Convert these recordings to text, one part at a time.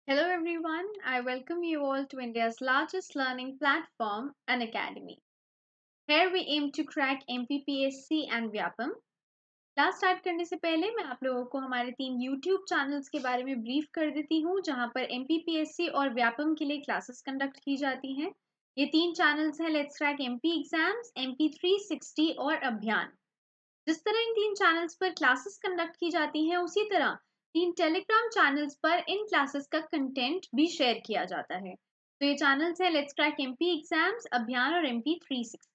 Hello everyone, I welcome you all to India's largest learning platform, An Academy. Here we aim to crack MPPSC and Vyapam. Class start करने से पहले मैं आप लोगों को हमारे 3 YouTube चैनल्स के बारे में ब्रीफ कर देती हूँ जहाँ पर MPPSC और व्यापम के लिए क्लासेस कंडक्ट की जाती हैं। ये 3 चैनल्स हैं let's crack MP exams, MP360 और अभियान। जिस तरह इन 3 चैनल्स पर क्लासेस कंडक्ट की जाती हैं उसी तरह 3 टेलीग्राम चैनल्स पर इन क्लासेस का कंटेंट भी शेयर किया जाता है। तो ये चैनल्स हैं लेट्स क्रैक एमपी एग्जाम्स, अभियान और MP360।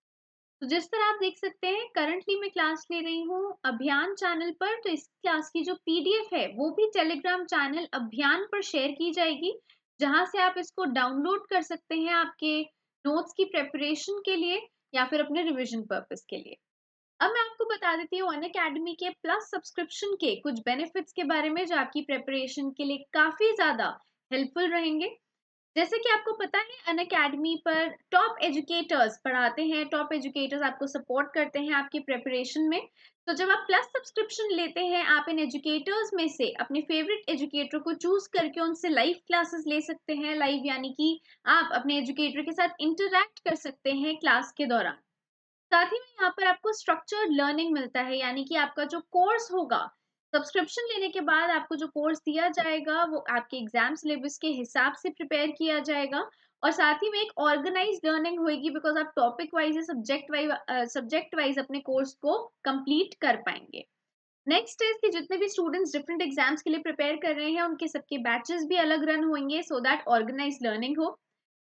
तो जिस तरह आप देख सकते हैं करंटली मैं क्लास ले रही हूँ अभियान चैनल पर, तो इस क्लास की जो पीडीएफ है वो भी टेलीग्राम चैनल अभियान पर शेयर की जाएगी, जहां से आप इसको डाउनलोड कर सकते हैं आपके नोट्स की प्रेपरेशन के लिए या फिर अपने रिविजन पर्पस के लिए। अब मैं आपको बता देती हूँ अनअकैडमी के प्लस सब्सक्रिप्शन के कुछ बेनिफिट्स के बारे में जो आपकी प्रेपरेशन के लिए काफी ज्यादा हेल्पफुल रहेंगे। जैसे कि आपको पता है अनअकैडमी पर टॉप एजुकेटर्स पढ़ाते हैं, टॉप एजुकेटर्स आपको सपोर्ट करते हैं आपकी प्रेपरेशन में। तो जब आप प्लस सब्सक्रिप्शन लेते हैं आप इन एजुकेटर्स में से अपने फेवरेट एजुकेटर को चूज करके उनसे लाइव क्लासेस ले सकते हैं। लाइव यानी कि आप अपने एजुकेटर के साथ इंटरैक्ट कर सकते हैं क्लास के दौरान। साथ ही में यहाँ पर आपको स्ट्रक्चर्ड लर्निंग मिलता है, यानी कि आपका जो कोर्स होगा सब्सक्रिप्शन लेने के बाद आपको जो कोर्स दिया जाएगा वो आपके एग्जाम सिलेबस के हिसाब से प्रिपेयर किया जाएगा। और साथ ही में एक ऑर्गेनाइज लर्निंग होगी बिकॉज आप टॉपिक वाइज या सब्जेक्ट वाइज अपने कोर्स को कंप्लीट कर पाएंगे। नेक्स्ट इज कि जितने भी स्टूडेंट्स डिफरेंट एग्जाम्स के लिए प्रिपेयर कर रहे हैं उनके सबके बैचेस भी अलग रन होंगे सो दैट ऑर्गेनाइज लर्निंग हो।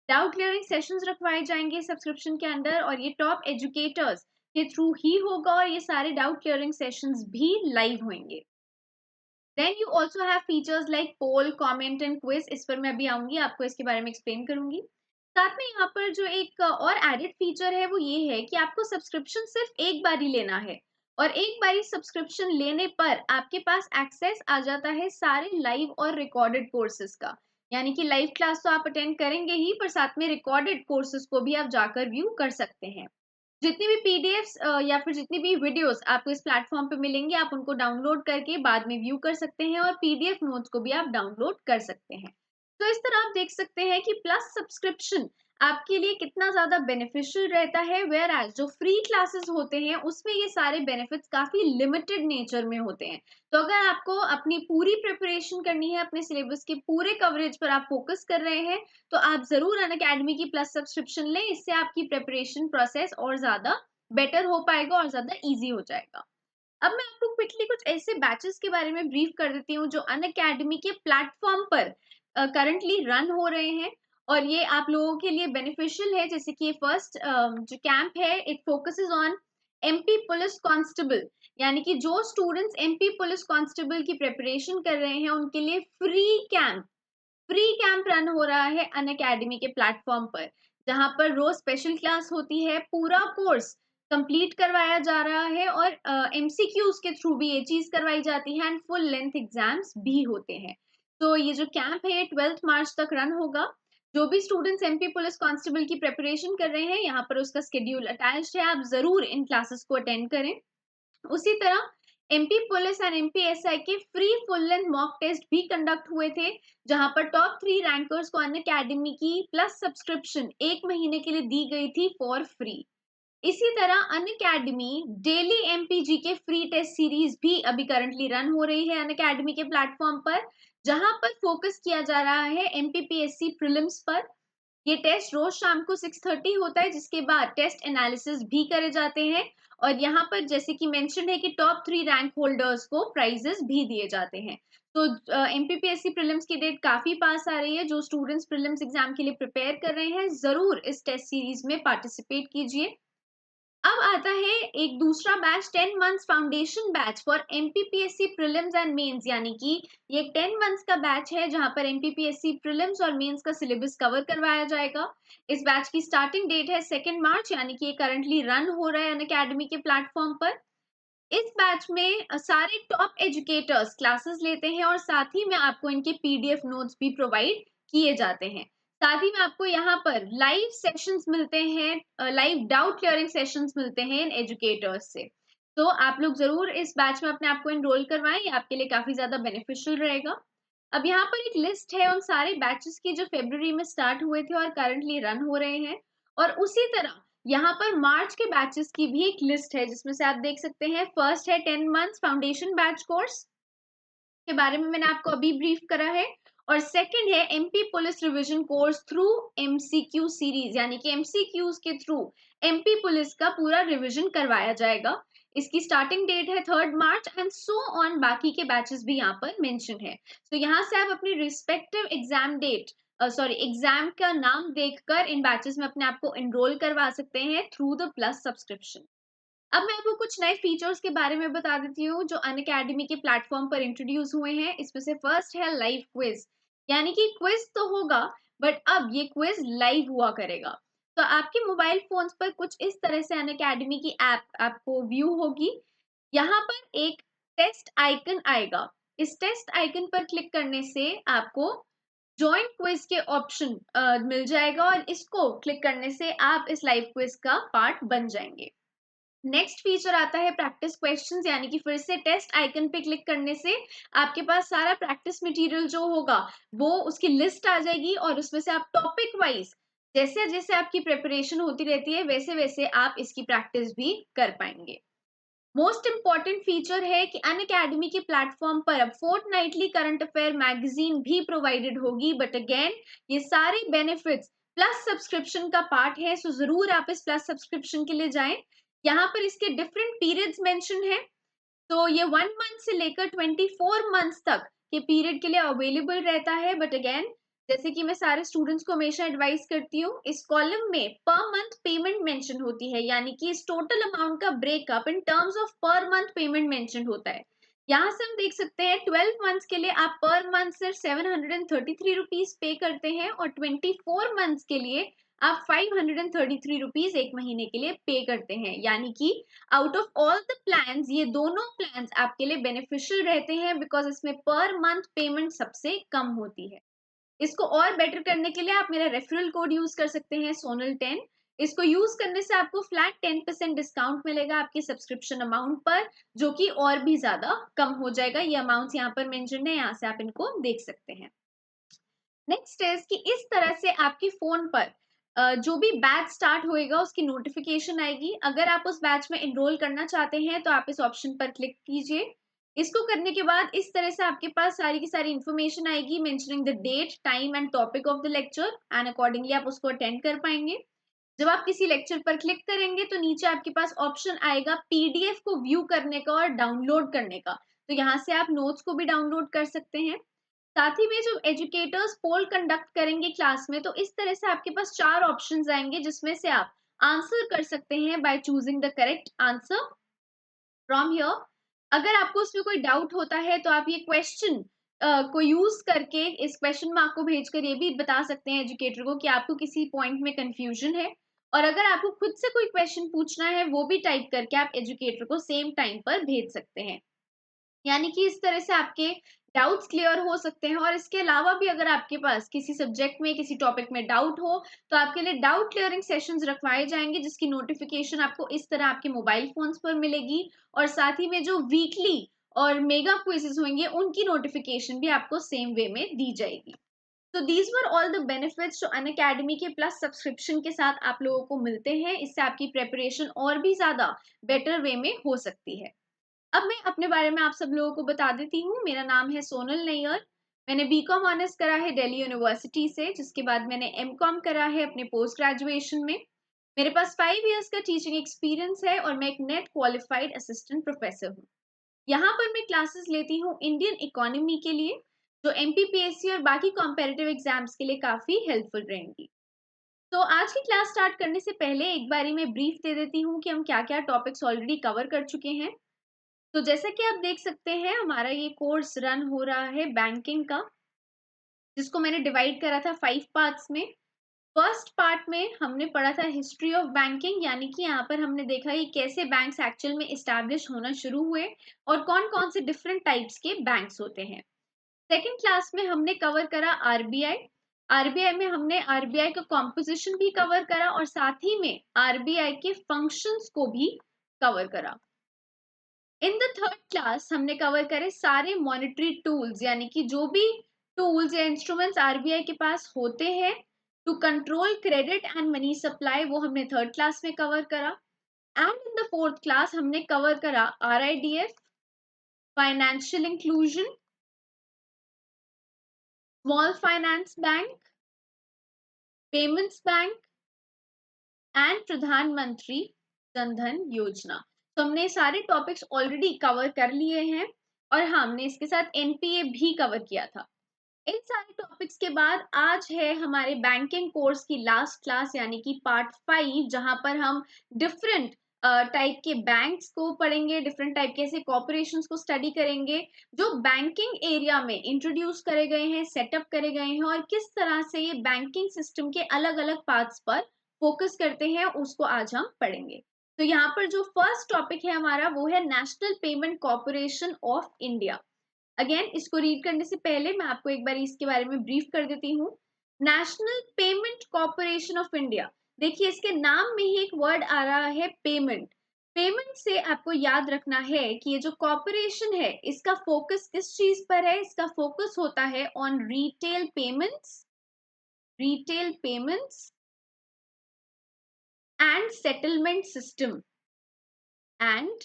डाउट क्लियरिंग सेशंस रखवाए जाएंगे सब्सक्रिप्शन के अंदर और ये टॉप एजुकेटर्स के थ्रू ही होगा और ये सारे डाउट क्लियरिंग सेशंस भी लाइव होंगे। Then you also have features like poll, comment and quiz. इस पर मैं अभी आऊंगी, आपको इसके बारे में एक्सप्लेन करूंगी। साथ में यहाँ पर जो एक और एडिड फीचर है वो ये है कि आपको सब्सक्रिप्शन सिर्फ एक बार ही लेना है और एक बारी सब्सक्रिप्शन लेने पर आपके पास एक्सेस आ जाता है सारे लाइव और रिकॉर्डेड कोर्सेज का। यानी कि लाइव क्लास तो आप अटेंड करेंगे ही पर साथ में रिकॉर्डेड कोर्सेज को भी आप जाकर व्यू कर सकते हैं। जितनी भी पीडीएफ्स या फिर जितनी भी वीडियोस आपको इस प्लेटफॉर्म पे मिलेंगे आप उनको डाउनलोड करके बाद में व्यू कर सकते हैं और पीडीएफ नोट्स को भी आप डाउनलोड कर सकते हैं। तो इस तरह आप देख सकते हैं कि प्लस सब्सक्रिप्शन आपके लिए कितना ज्यादा बेनिफिशियल रहता है, वेयर एज जो फ्री क्लासेस होते हैं उसमें ये सारे बेनिफिट्स काफी लिमिटेड नेचर में होते हैं। तो अगर आपको अपनी पूरी प्रिपरेशन करनी है, अपने सिलेबस के पूरे कवरेज पर आप फोकस कर रहे हैं, तो आप जरूर अनअकैडमी की प्लस सब्सक्रिप्शन लें। इससे आपकी प्रिपरेशन प्रोसेस और ज्यादा बेटर हो पाएगा और ज्यादा इजी हो जाएगा। अब मैं आपको क्विकली कुछ ऐसे बैचेस के बारे में ब्रीफ कर देती हूँ जो अनअकैडमी के प्लेटफॉर्म पर करंटली रन हो रहे हैं और ये आप लोगों के लिए बेनिफिशियल है। जैसे कि फर्स्ट जो कैंप है it focuses on MP police constable, यानी कि जो स्टूडेंट्स एमपी पुलिस कांस्टेबल की प्रिपरेशन कर रहे हैं उनके लिए फ्री कैंप रन हो रहा है अनअकैडमी के प्लेटफॉर्म पर, जहां पर रोज स्पेशल क्लास होती है, पूरा कोर्स कंप्लीट करवाया जा रहा है और एमसीक्यूज के थ्रू भी ये चीज करवाई जाती है एंड फुल लेंथ एग्जाम्स भी होते हैं। तो ये जो कैंप है 12 मार्च तक रन होगा। जो भी स्टूडेंट्स एमपी पुलिस कांस्टेबल की प्रिपरेशन कर रहे हैं यहाँ पर उसका स्केड्यूल अटैच्ड है, आप जरूर इन क्लासेस को अटेंड करें। उसी तरह एमपी पुलिस एंड एमपीएसआई के free full length mock test भी कंडक्ट हुए थे, जहां पर टॉप 3 रैंकर्स को अनअकैडमी की प्लस सब्सक्रिप्शन 1 महीने के लिए दी गई थी फॉर फ्री। इसी तरह अनअकैडमी डेली एमपीजी के फ्री टेस्ट सीरीज भी अभी करंटली रन हो रही है अनअकैडमी के प्लेटफॉर्म पर, जहां पर फोकस किया जा रहा है एमपीपीएससी प्रीलिम्स पर। ये टेस्ट रोज शाम को 6:30 होता है जिसके बाद टेस्ट एनालिसिस भी करे जाते हैं और यहाँ पर जैसे कि मेंशन है कि टॉप 3 रैंक होल्डर्स को प्राइजेस भी दिए जाते हैं। तो एमपीपीएससी प्रीलिम्स की डेट काफी पास आ रही है। जो स्टूडेंट्स प्रीलिम्स एग्जाम के लिए प्रिपेयर कर रहे हैं जरूर इस टेस्ट सीरीज में पार्टिसिपेट कीजिए। अब आता है एक दूसरा batch 10 months foundation batch for MPPSC prelims and mains, यानी कि ये 10 मंथ्स का बैच है जहां पर एमपीपीएससी प्रीलिम्स और मेंस का सिलेबस कवर करवाया जाएगा। इस बैच की स्टार्टिंग डेट है 2 मार्च, यानी कि ये करंटली रन हो रहा है अनअकैडमी के प्लेटफॉर्म पर। इस बैच में सारे टॉप एजुकेटर्स क्लासेस लेते हैं और साथ ही में आपको इनके पीडीएफ नोट्स भी प्रोवाइड किए जाते हैं। साथ ही में आपको यहाँ पर लाइव सेशंस मिलते हैं, लाइव डाउट क्लियरिंग सेशंस मिलते हैं इन एजुकेटर्स से। तो आप लोग जरूर इस बैच में अपने आप को एनरोल करवाएं, ये आपके लिए काफी ज्यादा बेनिफिशियल रहेगा। अब यहाँ पर एक लिस्ट है उन सारे बैचेस की जो फरवरी में स्टार्ट हुए थे और करंटली रन हो रहे हैं। और उसी तरह यहाँ पर मार्च के बैचेस की भी एक लिस्ट है जिसमें से आप देख सकते हैं फर्स्ट है 10 मंथ्स फाउंडेशन बैच कोर्स के बारे में मैंने आपको अभी ब्रीफ करा है। और सेकंड है MP police revision course through MCQ series, यानी कि एमसीक्यूज के थ्रू एमपी पुलिस का पूरा रिवीजन करवाया जाएगा। इसकी स्टार्टिंग डेट है 3 मार्च एंड सो ऑन, बाकी के बैचेस भी यहाँ पर मेंशन है। तो यहाँ से आप अपनी रिस्पेक्टिव एग्जाम डेट एग्जाम का नाम देखकर इन बैचेस में अपने आप को एनरोल करवा सकते हैं थ्रू द प्लस सब्सक्रिप्शन। अब मैं आपको कुछ नए फीचर्स के बारे में बता देती हूँ जो अनअकैडमी के प्लेटफॉर्म पर इंट्रोड्यूस हुए हैं। इसमें से फर्स्ट है लाइव क्विज, यानी कि क्विज तो होगा बट अब ये क्विज लाइव हुआ करेगा। तो आपके मोबाइल फोन्स पर कुछ इस तरह से अनअकैडमी की ऐप आपको व्यू होगी। यहाँ पर एक टेस्ट आइकन आएगा, इस टेस्ट आइकन पर क्लिक करने से आपको ज्वाइन क्विज के ऑप्शन मिल जाएगा और इसको क्लिक करने से आप इस लाइव क्विज का पार्ट बन जाएंगे। नेक्स्ट फीचर आता है प्रैक्टिस क्वेश्चंस, यानी कि फिर से टेस्ट आइकन पे क्लिक करने से आपके पास सारा प्रैक्टिस मटेरियल जो होगा वो उसकी लिस्ट आ जाएगी और उसमें से आप टॉपिक वाइज जैसे जैसे आपकी प्रिपरेशन होती रहती है वैसे वैसे आप इसकी प्रैक्टिस भी कर पाएंगे। मोस्ट इंपॉर्टेंट फीचर है कि अनअकैडमी के प्लेटफॉर्म पर अब फोर्टनाइटली करंट अफेयर मैगजीन भी प्रोवाइडेड होगी, बट अगेन ये सारे बेनिफिट्स प्लस सब्सक्रिप्शन का पार्ट है, सो जरूर आप इस प्लस सब्सक्रिप्शन के लिए जाएं। यहाँ पर इसके डिफरेंट पीरियड्स मेंशन है, तो ये 1 मंथ से लेकर 24 मंथ्स तक के पीरियड के लिए अवेलेबल रहता है। बट अगेन जैसे कि मैं सारे स्टूडेंट्स को हमेशा एडवाइस करती हूँ, इस कॉलम में पर मंथ पेमेंट मेंशन होती है, यानी कि इस टोटल अमाउंट का breakup in terms of per month payment mention होता है। यहाँ से हम देख सकते हैं 12 मंथ्स के लिए आप पर मंथ सिर्फ 733 रुपीज पे करते हैं और 24 मंथ्स के लिए आप 533 रुपीज एक महीने के लिए पे करते हैं। यानी कि out of all the plans ये दोनों प्लान्स आपके लिए बेनिफिशियल रहते हैं बिकॉज इसमें पर मंथ पेमेंट सबसे कम होती है। इसको और बेटर करने के लिए आप मेरा रेफरल कोड यूज कर सकते हैं सोनल10। इसको यूज करने से आपको फ्लैट 10% डिस्काउंट मिलेगा आपके सब्सक्रिप्शन अमाउंट पर, जो कि और भी ज्यादा कम हो जाएगा। ये अमाउंट्स यहाँ पर मेंशन है, यहाँ से आप इनको देख सकते हैं। नेक्स्ट इज कि इस तरह से आपके फोन पर जो भी बैच स्टार्ट होएगा उसकी नोटिफिकेशन आएगी। अगर आप उस बैच में एनरोल करना चाहते हैं तो आप इस ऑप्शन पर क्लिक कीजिए। इसको करने के बाद इस तरह से आपके पास सारी की सारी इंफॉर्मेशन आएगी mentioning the date time and topic of the lecture and accordingly आप उसको अटेंड कर पाएंगे। जब आप किसी लेक्चर पर क्लिक करेंगे तो नीचे आपके पास ऑप्शन आएगा पीडीएफ को व्यू करने का और डाउनलोड करने का, तो यहाँ से आप नोट्स को भी डाउनलोड कर सकते हैं। साथ ही में जो एजुकेटर्स पोल कंडक्ट करेंगे क्लास में, तो इस तरह से आपके पास 4 ऑप्शंस आएंगे जिसमें से आप आंसर कर सकते हैं by choosing the correct answer from here. अगर आपको उसमें कोई डाउट होता है तो आप ये क्वेश्चन को यूज करके इस क्वेश्चन मार्क को भेजकर ये भी बता सकते हैं एजुकेटर को कि आपको किसी पॉइंट में कंफ्यूजन है। और अगर आपको खुद से कोई क्वेश्चन पूछना है वो भी टाइप करके आप एजुकेटर को सेम टाइम पर भेज सकते हैं। यानी कि इस तरह से आपके डाउट्स क्लियर हो सकते हैं। और इसके अलावा भी अगर आपके पास किसी सब्जेक्ट में किसी टॉपिक में डाउट हो तो आपके लिए डाउट क्लियरिंग सेशंस रखवाए जाएंगे जिसकी नोटिफिकेशन आपको इस तरह आपके मोबाइल फोन्स पर मिलेगी। और साथ ही में जो वीकली और मेगा क्विजेस होंगे उनकी नोटिफिकेशन भी आपको सेम वे में दी जाएगी। तो these were all the benefits जो अनअकैडमी के प्लस सब्सक्रिप्शन के साथ आप लोगों को मिलते हैं। इससे आपकी प्रेपरेशन और भी ज्यादा बेटर वे में हो सकती है। अब मैं अपने बारे में आप सब लोगों को बता देती हूँ। मेरा नाम है सोनल नैयर। मैंने बीकॉम ऑनर्स करा है दिल्ली यूनिवर्सिटी से, जिसके बाद मैंने एमकॉम करा है अपने पोस्ट ग्रेजुएशन में। मेरे पास 5 इयर्स का टीचिंग एक्सपीरियंस है और मैं एक नेट क्वालिफाइड असिस्टेंट प्रोफेसर हूँ। यहाँ पर मैं क्लासेस लेती हूँ इंडियन इकोनॉमी के लिए, जो एमपीपीएससी और बाकी कॉम्पेरेटिव एग्जाम्स के लिए काफी हेल्पफुल रहेंगी। तो आज की क्लास स्टार्ट करने से पहले एक बारी मैं ब्रीफ दे देती हूँ कि हम क्या क्या टॉपिक्स ऑलरेडी कवर कर चुके हैं। तो जैसे कि आप देख सकते हैं हमारा ये कोर्स रन हो रहा है बैंकिंग का, जिसको मैंने डिवाइड करा था 5 पार्ट्स में। फर्स्ट पार्ट में हमने पढ़ा था हिस्ट्री ऑफ बैंकिंग, यानी कि यहाँ पर हमने देखा कि कैसे बैंक्स एक्चुअल में इस्टेब्लिश होना शुरू हुए और कौन कौन से डिफरेंट टाइप्स के बैंक्स होते हैं। सेकेंड क्लास में हमने कवर करा आरबीआई। आरबीआई में हमने आरबीआई का कॉम्पोजिशन भी कवर करा और साथ ही में आरबीआई के फंक्शंस को भी कवर करा। इन द थर्ड क्लास हमने कवर करे सारे मॉनेटरी टूल्स, यानी कि जो भी टूल्स या इंस्ट्रूमेंट्स आरबीआई के पास होते हैं to control credit and money supply, वो हमने थर्ड क्लास में कवर करा। And in the fourth class हमने कवर करा RIDF, financial inclusion, small finance bank, payments bank and Pradhan Mantri Jan धन योजना। तो हमने सारे टॉपिक्स ऑलरेडी कवर कर लिए हैं और हमने इसके साथ एनपीए भी कवर किया था। इन सारे टॉपिक्स के बाद आज है हमारे बैंकिंग कोर्स की लास्ट क्लास यानी कि पार्ट 5, जहां पर हम डिफरेंट टाइप के बैंक्स को पढ़ेंगे, डिफरेंट टाइप के ऐसे कॉर्पोरेशंस को स्टडी करेंगे जो बैंकिंग एरिया में इंट्रोड्यूस करे गए हैं, सेटअप करे गए हैं और किस तरह से ये बैंकिंग सिस्टम के अलग अलग पार्ट्स पर फोकस करते हैं, उसको आज हम पढ़ेंगे। तो यहाँ पर जो फर्स्ट टॉपिक है हमारा वो है National Payment Corporation of India. Again इसको रीड करने से पहले मैं आपको एक बार इसके बारे में ब्रीफ कर देती हूँ। National Payment Corporation of India, देखिए इसके नाम में ही एक वर्ड आ रहा है पेमेंट। पेमेंट से आपको याद रखना है कि ये जो कॉर्पोरेशन है इसका फोकस किस चीज पर है, इसका फोकस होता है on retail payments and settlement system and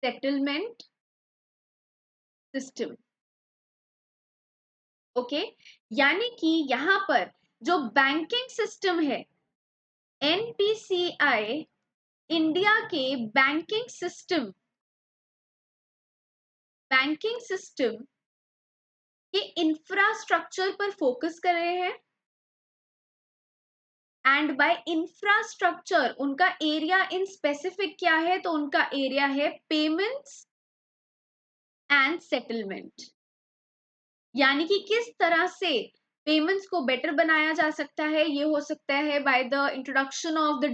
settlement system. Okay, यानी कि यहां पर जो बैंकिंग सिस्टम है, एनपीसीआई इंडिया के बैंकिंग सिस्टम के इंफ्रास्ट्रक्चर पर फोकस कर रहे हैं। एंड बाय इंफ्रास्ट्रक्चर उनका एरिया इन स्पेसिफिक क्या है, तो उनका एरिया है पेमेंट्स एंड सेटलमेंट, यानी कि किस तरह से पेमेंट्स को बेटर बनाया जा सकता है। ये हो सकता है by the introduction of the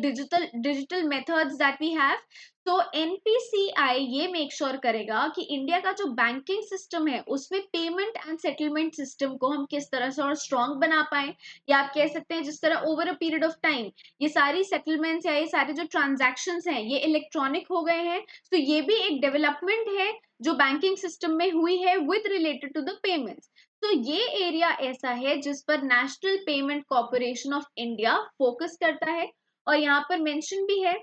digital methods that we have. तो एनपीसीआई ये मेक श्योर करेगा कि इंडिया का जो बैंकिंग सिस्टम है उसमें पेमेंट एंड सेटलमेंट सिस्टम को हम किस तरह से और स्ट्रॉन्ग बना पाए, या आप कह सकते हैं जिस तरह over a period of time ये सारी सेटलमेंट्स या ये सारे जो ट्रांजैक्शंस हैं ये इलेक्ट्रॉनिक हो गए हैं। तो ये भी एक डेवलपमेंट है जो बैंकिंग सिस्टम में हुई है with related to the payments. तो ये एरिया ऐसा है जिस पर National Payment Corporation of India focus करता है। और यहाँ पर मेंशन भी है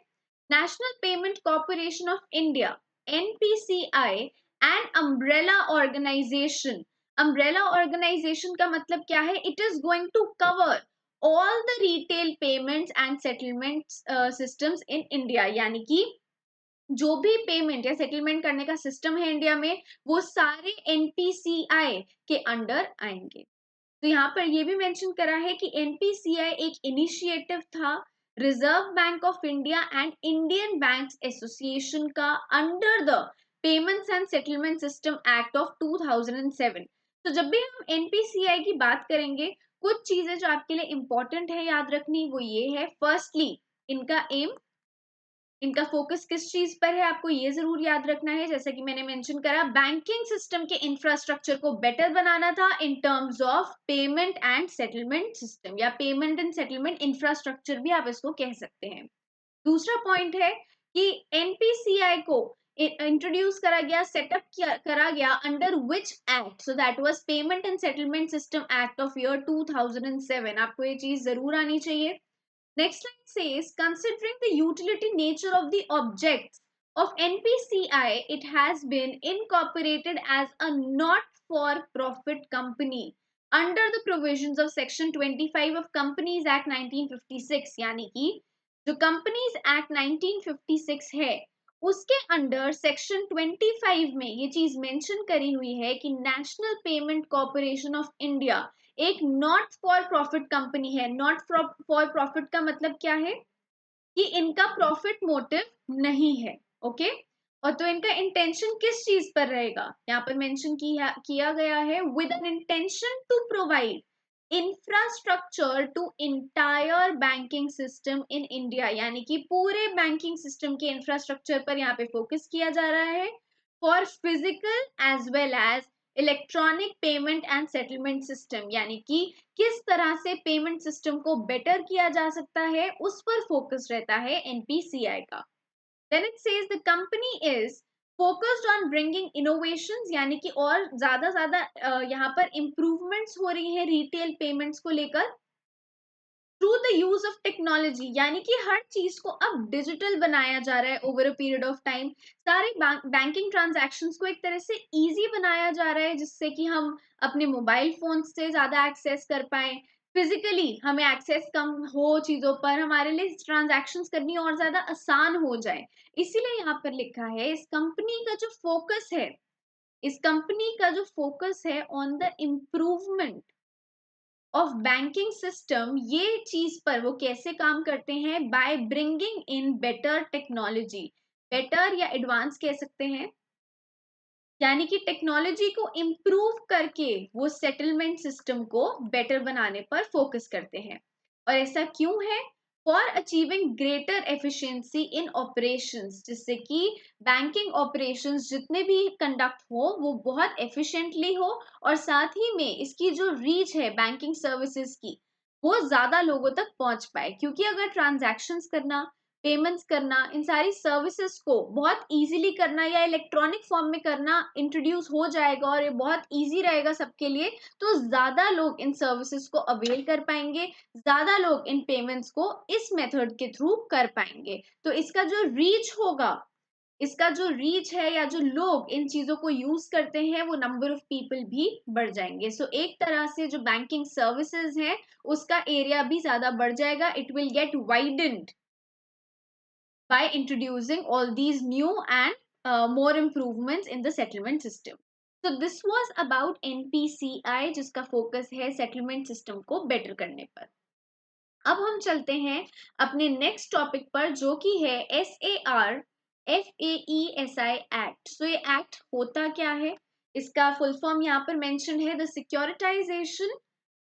National Payment Corporation of India, NPCI, and umbrella organization का मतलब क्या है, it is going to cover all the retail payments and settlement systems in India, यानी कि जो भी पेमेंट या सेटलमेंट करने का सिस्टम है इंडिया में वो सारे एनपीसीआई के अंडर आएंगे। तो यहाँ पर ये भी मेंशन करा है कि एनपीसीआई एक इनिशिएटिव था reserve bank of India and Indian banks association का under the payments and settlement system act of 2007। तो जब भी हम एनपीसीआई की बात करेंगे कुछ चीजें जो आपके लिए इंपॉर्टेंट है याद रखनी वो ये है, फर्स्टली इनका एम, इनका फोकस किस चीज पर है आपको ये जरूर याद रखना है। जैसा कि मैंने मेंशन करा बैंकिंग सिस्टम के इंफ्रास्ट्रक्चर को बेटर बनाना था इन terms of payment and settlement system, या पेमेंट एंड सेटलमेंट इंफ्रास्ट्रक्चर भी आप इसको कह सकते हैं। दूसरा पॉइंट है कि एनपीसीआई को इंट्रोड्यूस करा गया, सेटअप करा गया under which act, so that was payment and settlement system act of year 2007। आपको ये चीज जरूर आनी चाहिए। Next line says, considering the utility nature of the objects of NPCI, it has been incorporated as a not-for-profit company under the provisions of Section 25 of Companies Act 1956। यानी कि जो Companies Act 1956 है उसके अंडर सेक्शन 25 में ये चीज mention करी हुई है कि national Payment Corporation of India एक नॉट फॉर प्रॉफिट कंपनी है। नॉट फॉर प्रॉफिट का मतलब क्या है कि इनका प्रॉफिट मोटिव नहीं है। ओके, और तो इनका इंटेंशन किस चीज पर रहेगा, यहाँ पर मेंशन किया गया है with an intention to provide infrastructure to entire banking system in India, यानी कि पूरे बैंकिंग सिस्टम के इंफ्रास्ट्रक्चर पर यहाँ पे फोकस किया जा रहा है for physical as well as electronic payment and settlement system, यानी कि किस तरह से पेमेंट सिस्टम को बेटर किया जा सकता है उस पर फोकस रहता है एनपीसीआई का। Then it says the company is focused on bringing innovations, यानी कि और ज्यादा यहाँ पर इम्प्रूवमेंट इम्प्रूवमेंट्स हो रही हैं रिटेल पेमेंट्स को लेकर through the use of technology, यानी कि हर चीज को अब डिजिटल बनाया जा रहा है over a period of time. सारे बैंकिंग ट्रांजैक्शंस को एक तरह से इजी बनाया जा रहा है जिससे कि हम अपने मोबाइल फोन से ज्यादा एक्सेस कर पाए। फिजिकली हमें एक्सेस कम हो चीजों पर, हमारे लिए ट्रांजैक्शंस करनी और ज्यादा आसान हो जाए। इसीलिए यहाँ पर लिखा है इस कंपनी का जो फोकस है on the improvement of banking system, ये चीज पर वो कैसे काम करते हैं, by bringing in better technology. Better या एडवांस कह सकते हैं, यानी कि टेक्नोलॉजी को इम्प्रूव करके वो सेटलमेंट सिस्टम को बेटर बनाने पर फोकस करते हैं। और ऐसा क्यों है? For achieving greater efficiency in operations, जिससे कि बैंकिंग ऑपरेशंस जितने भी कंडक्ट हो वो बहुत एफिशिएंटली हो, और साथ ही में इसकी जो रीच है बैंकिंग सर्विसेज की वो ज्यादा लोगों तक पहुंच पाए। क्योंकि अगर ट्रांजैक्शंस करना, पेमेंट्स करना, इन सारी सर्विसेज को बहुत इजीली करना या इलेक्ट्रॉनिक फॉर्म में करना इंट्रोड्यूस हो जाएगा और ये बहुत इजी रहेगा सबके लिए, तो ज्यादा लोग इन सर्विसेज को अवेल कर पाएंगे, ज्यादा लोग इन पेमेंट्स को इस मेथड के थ्रू कर पाएंगे। तो इसका जो रीच है या जो लोग इन चीजों को यूज करते हैं वो नंबर ऑफ पीपल भी बढ़ जाएंगे। सो एक तरह से जो बैंकिंग सर्विसेज है उसका एरिया भी ज्यादा बढ़ जाएगा, it will get widened by introducing all these new and more improvements in the settlement system. So this was about NPCI जिसका फोकस है सेटलमेंट सिस्टम को बेटर करने पर। अब हम चलते हैं अपने नेक्स्ट टॉपिक पर जो कि है FAESI एक्ट। सो ये एक्ट होता क्या है, इसका फुल फॉर्म यहाँ पर मेंशन है, the securitization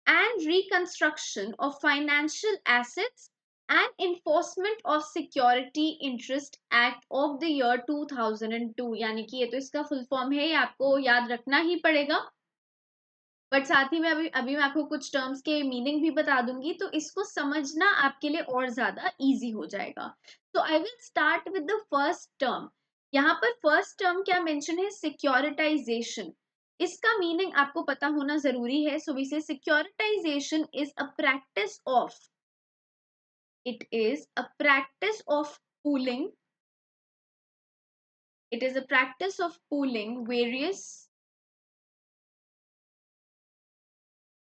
and reconstruction of financial assets and enforcement of security interest act of the year 2002। यानी कि ये तो इसका फुल फॉर्म है, ये आपको याद रखना ही पड़ेगा। बट साथ ही में अभी अभी मैं आपको कुछ टर्म्स के मीनिंग भी बता दूंगी, तो इसको समझना आपके लिए और ज्यादा इजी हो जाएगा। तो I will start with the first term. यहाँ पर फर्स्ट टर्म क्या मेंशन है, सिक्योरिटाइजेशन। इसका मीनिंग आपको पता होना जरूरी है। So we say securitization is a practice of, it is a practice of pooling, it is a practice of pooling various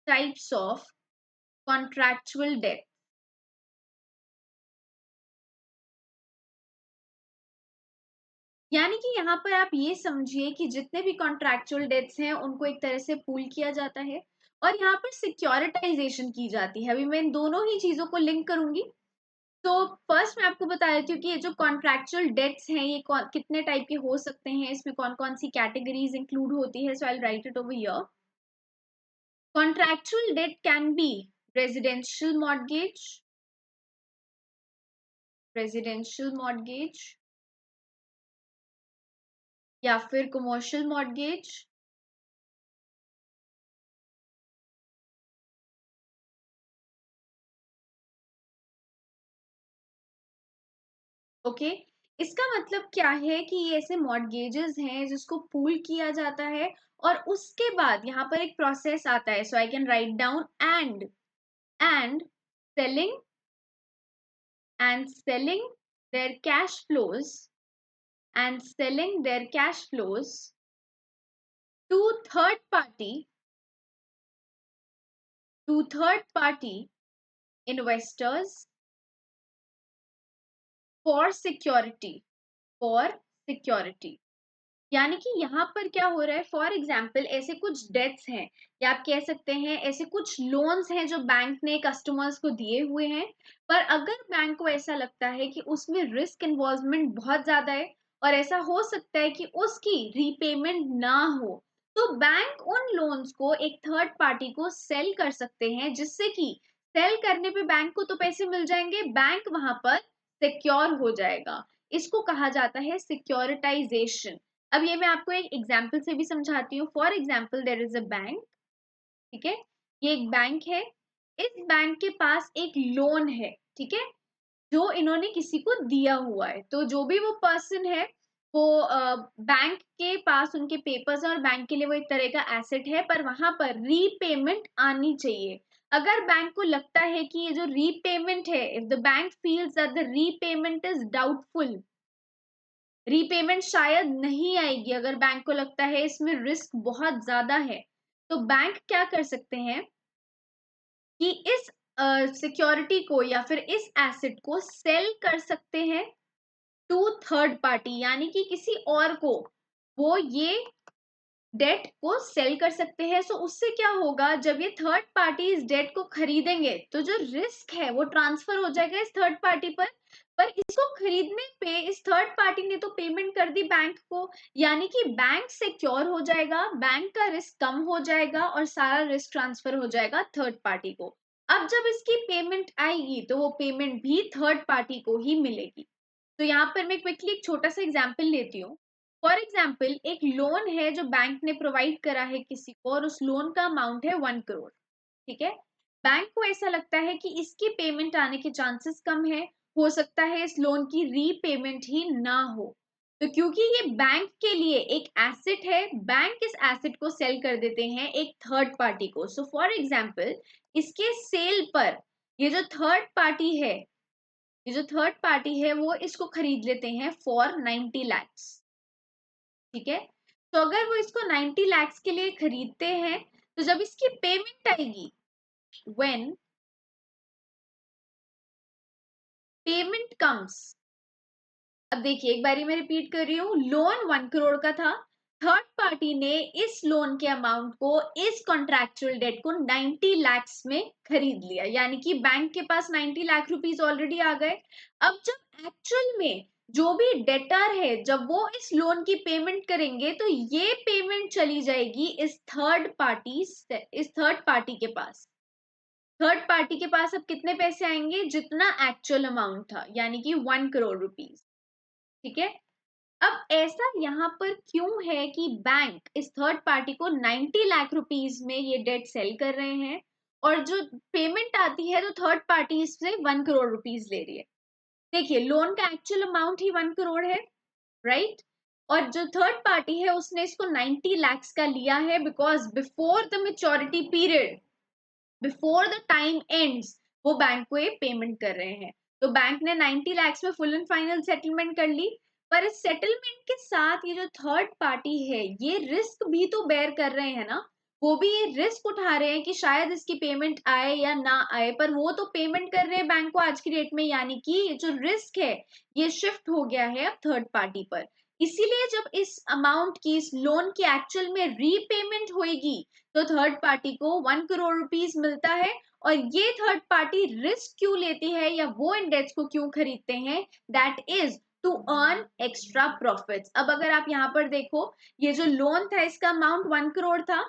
types of contractual debt। यानी कि यहाँ पर आप ये समझिए कि जितने भी कॉन्ट्रैक्चुअल डेट्स हैं उनको एक तरह से पूल किया जाता है और यहाँ पर सिक्योरिटाइजेशन की जाती है। अभी मैं इन दोनों ही चीजों को लिंक करूंगी। तो फर्स्ट मैं आपको बता देती हूँ कि ये जो कॉन्ट्रैक्चुअल डेट्स हैं ये कितने टाइप के हो सकते हैं, इसमें कौन कौन सी कैटेगरीज इंक्लूड होती है। So I will write it over here. Contractual debt can be residential mortgage, residential mortgage या फिर कमर्शियल मॉर्गेज, ओके। इसका मतलब क्या है कि ये ऐसे मॉर्गेजेस हैं जिसको पूल किया जाता है और उसके बाद यहाँ पर एक प्रोसेस आता है। So I can write down and selling selling their cash flows and selling their cash flows to third party investors for security। यानी कि यहाँ पर क्या हो रहा है, फॉर एग्जाम्पल ऐसे कुछ डेट्स हैं या आप कह सकते हैं ऐसे कुछ लोन्स हैं जो बैंक ने कस्टमर्स को दिए हुए हैं, पर अगर बैंक को ऐसा लगता है कि उसमें रिस्क इन्वॉल्वमेंट बहुत ज्यादा है और ऐसा हो सकता है कि उसकी रीपेमेंट ना हो, तो बैंक उन लोन्स को एक थर्ड पार्टी को सेल कर सकते हैं, जिससे कि सेल करने पे बैंक को तो पैसे मिल जाएंगे, बैंक वहां पर सिक्योर हो जाएगा। इसको कहा जाता है सिक्योरिटाइजेशन। अब ये मैं आपको एक एग्जाम्पल से भी समझाती हूँ। For example there is a bank, ठीक है, ये एक बैंक है, इस बैंक के पास एक लोन है, ठीक है, जो इन्होंने किसी को दिया हुआ है। तो जो भी वो पर्सन है वो बैंक के पास उनके पेपर्स हैं और बैंक के लिए वो एक तरह का एसेट है, पर वहां पर रीपेमेंट आनी चाहिए। अगर बैंक को लगता है कि ये जो रीपेमेंट है, if the bank feels that the repayment is doubtful, repayment शायद नहीं आएगी, अगर बैंक को लगता है इसमें रिस्क बहुत ज्यादा है, तो बैंक क्या कर सकते हैं कि इस सिक्योरिटी को या फिर इस एसेट को सेल कर सकते हैं टू थर्ड पार्टी, यानी कि किसी और को वो ये डेट को सेल कर सकते हैं। सो उससे क्या होगा, जब ये थर्ड पार्टी इस डेट को खरीदेंगे तो जो रिस्क है वो ट्रांसफर हो जाएगा इस थर्ड पार्टी पर इसको खरीदने पे इस थर्ड पार्टी ने तो पेमेंट कर दी बैंक को, यानी कि बैंक सिक्योर हो जाएगा, बैंक का रिस्क कम हो जाएगा और सारा रिस्क ट्रांसफर हो जाएगा थर्ड पार्टी को। अब जब इसकी पेमेंट आएगी तो वो पेमेंट भी थर्ड पार्टी को ही मिलेगी। तो यहाँ पर मैं क्विकली एक छोटा सा एग्जाम्पल लेती हूँ। फॉर एग्जाम्पल, एक लोन है जो बैंक ने प्रोवाइड करा है किसी को और उस लोन का अमाउंट है 1 करोड़। ठीक है, बैंक को ऐसा लगता है कि इसकी पेमेंट आने के चांसेस कम है, हो सकता है इस लोन की रीपेमेंट ही ना हो। तो क्योंकि ये बैंक के लिए एक एसेट है, बैंक इस एसेट को सेल कर देते हैं एक थर्ड पार्टी को। सो फॉर एग्जाम्पल, इसके सेल पर ये जो थर्ड पार्टी है, ये जो थर्ड पार्टी है वो इसको खरीद लेते हैं फॉर 90 lakhs। ठीक है, तो अगर वो इसको 90 lakhs के लिए खरीदते हैं, तो जब इसकी पेमेंट आएगी, व्हेन पेमेंट कम्स, अब देखिए एक बारी मैं रिपीट कर रही हूँ, लोन 1 करोड़ का था, थर्ड पार्टी ने इस लोन के अमाउंट को, इस कॉन्ट्रैक्चुअल डेट को 90 lakhs में खरीद लिया, यानी कि बैंक के पास 90 लाख रुपीज ऑलरेडी आ गए। अब जब एक्चुअल में जो भी डेटर है, जब वो इस लोन की पेमेंट करेंगे, तो ये पेमेंट चली जाएगी इस थर्ड पार्टी के पास। थर्ड पार्टी के पास अब कितने पैसे आएंगे, जितना एक्चुअल अमाउंट था, यानी कि 1 करोड़ रुपीज। ठीक है, अब ऐसा यहाँ पर क्यों है कि बैंक इस थर्ड पार्टी को 90 लाख रुपीज में ये डेट सेल कर रहे हैं और जो पेमेंट आती है तो थर्ड पार्टी इससे 1 करोड़ रुपीज ले रही है। देखिए, लोन का एक्चुअल अमाउंट ही 1 करोड़ है, राइट? और जो थर्ड पार्टी है उसने इसको 90 lakhs का लिया है, because before the maturity period, before the time ends, वो बैंक को ये पेमेंट कर रहे हैं। तो बैंक ने 90 lakhs में फुल एंड फाइनल सेटलमेंट कर ली, पर इस सेटलमेंट के साथ ये जो थर्ड पार्टी है ये रिस्क भी तो बेयर कर रहे हैं ना, वो भी ये रिस्क उठा रहे हैं कि शायद इसकी पेमेंट आए या ना आए, पर वो तो पेमेंट कर रहे हैं बैंक को आज की डेट में, यानी कि ये जो रिस्क है ये शिफ्ट हो गया है अब थर्ड पार्टी पर। इसीलिए जब इस अमाउंट की, इस लोन की एक्चुअल में रीपेमेंट होएगी, तो थर्ड पार्टी को 1 करोड़ रुपीज मिलता है। और ये थर्ड पार्टी रिस्क क्यों लेती है या वो इंडेक्स को क्यों खरीदते हैं, that is to earn extra profits. अब अगर आप यहाँ पर देखो, ये जो लोन था इसका अमाउंट 1 करोड़ था,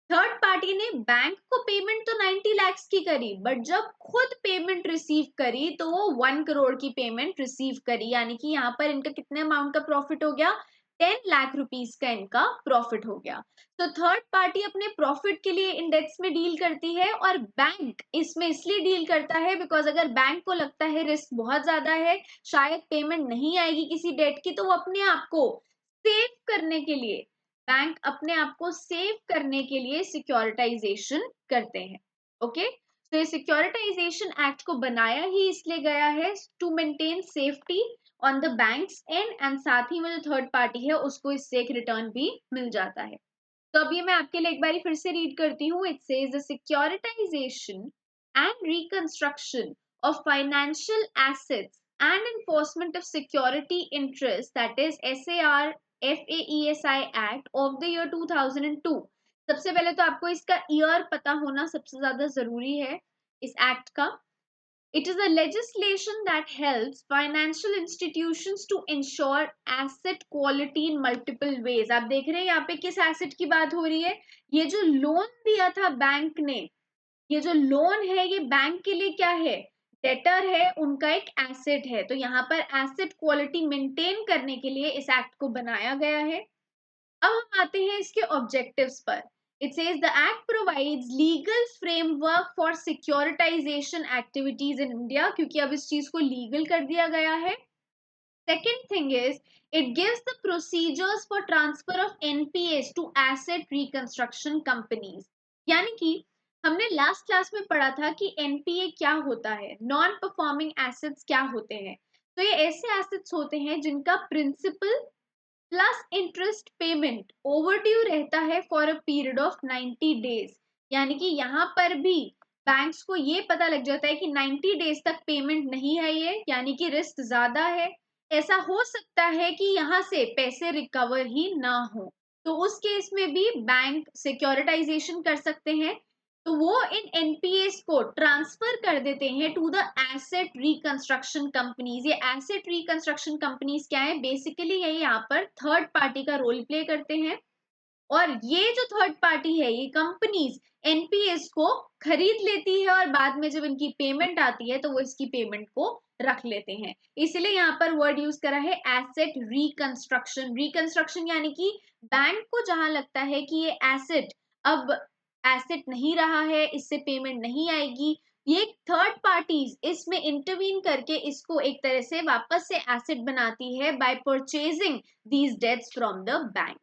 थर्ड पार्टी ने बैंक को पेमेंट तो 90 lakhs की करी, बट जब खुद पेमेंट रिसीव करी तो वो 1 करोड़ की पेमेंट रिसीव करी, यानी कि यहाँ पर इनका कितने अमाउंट का प्रॉफिट हो गया, 10 लाख रुपीज का इनका प्रॉफिट हो गया। तो थर्ड पार्टी अपने प्रॉफिट के लिए इंडेक्स में डील करती है और बैंक इसमें इसलिए डील करता है बिकॉज अगर बैंक को लगता है रिस्क बहुत ज्यादा है, शायद पेमेंट नहीं आएगी किसी डेट की, तो वो अपने आप को सेव करने के लिए, बैंक अपने आप को सेव करने के लिए सिक्योरिटाइजेशन करते हैं। ओके, तो ये सिक्योरिटाइजेशन एक्ट को बनाया ही इसलिए गया है to maintain safety on the banks and साथ ही में जो थर्ड पार्टी है उसको इससे एक रिटर्न भी मिल जाता है। तो अब ये मैं आपके लिए एक बार फिर से रीड करती हूँ। It says the securitization and reconstruction of financial assets and enforcement of security interests, that is SAR FAESI Act of the year 2002। सबसे पहले तो आपको इसका ईयर पता होना सबसे ज्यादा जरूरी है इस एक्ट का। It is a legislation that helps financial institutions to ensure asset quality in multiple ways। आप देख रहे हैं यहाँ पे किस एसेट की बात हो रही है, ये जो लोन दिया था बैंक ने, ये जो लोन है ये बैंक के लिए क्या है, डेटर है, उनका एक एसेट है। तो यहाँ पर एसेट क्वालिटी मेंटेन करने के लिए इस एक्ट को बनाया गया है। अब हम आते हैं इसके ऑब्जेक्टिव्स पर। It says the act provides legal framework for securitization activities in India, क्योंकि अब इस चीज को लीगल कर दिया गया है। Second thing is it gives the procedures for transfer of NPAs to asset reconstruction companies. यानी कि हमने लास्ट क्लास में पढ़ा था कि एनपीए क्या होता है, नॉन परफॉर्मिंग एसेट्स क्या होते हैं। तो ये ऐसे एसेट्स होते हैं जिनका principal plus interest payment overdue रहता है for a period of 90 days. यानी कि यहाँ पर भी बैंक्स को ये पता लग जाता है कि 90 डेज तक पेमेंट नहीं है ये, यानी कि रिस्क ज्यादा है। ऐसा हो सकता है कि यहाँ से पैसे रिकवर ही ना हो, तो उस केस में भी बैंक सिक्योरिटाइजेशन कर सकते हैं। तो वो इन एनपीएस को ट्रांसफर कर देते हैं to the asset reconstruction companies. ये एसेट रिकंस्ट्रक्शन कंपनीज क्या है, बेसिकली ये यहाँ पर थर्ड पार्टी का रोल प्ले करते हैं। और ये जो थर्ड पार्टी है, ये कंपनीज एनपीएस को खरीद लेती है और बाद में जब इनकी पेमेंट आती है तो वो इसकी पेमेंट को रख लेते हैं। इसलिए यहाँ पर वर्ड यूज करा है एसेट रिकंस्ट्रक्शन। रिकंस्ट्रक्शन यानी कि बैंक को जहां लगता है कि ये एसेट अब एसेट नहीं रहा है, इससे पेमेंट नहीं आएगी, ये थर्ड पार्टीज इसमें इंटरवीन करके इसको एक तरह से वापस से एसेट बनाती है by purchasing these debts from the bank.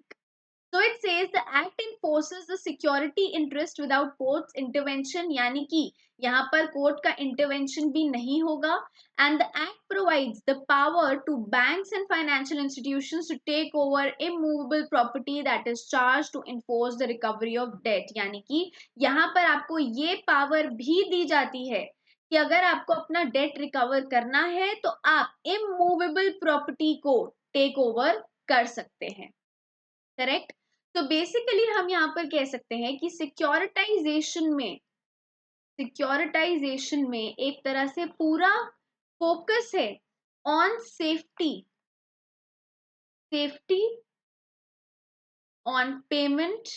So it says the act enforces the security interest without court's intervention, यानी कि यहाँ पर कोर्ट का इंटरवेंशन भी नहीं होगा। And the act provides the power to banks and financial institutions to take over immovable property that is charged to enforce the recovery of debt, यानी कि यहाँ पर आपको ये पावर भी दी जाती है कि अगर आपको अपना डेट रिकवर करना है तो आप इमूवेबल प्रॉपर्टी को टेक ओवर कर सकते हैं। करेक्ट। तो बेसिकली हम यहाँ पर कह सकते हैं कि सिक्योरिटाइजेशन में एक तरह से पूरा फोकस है on safety, safety on payment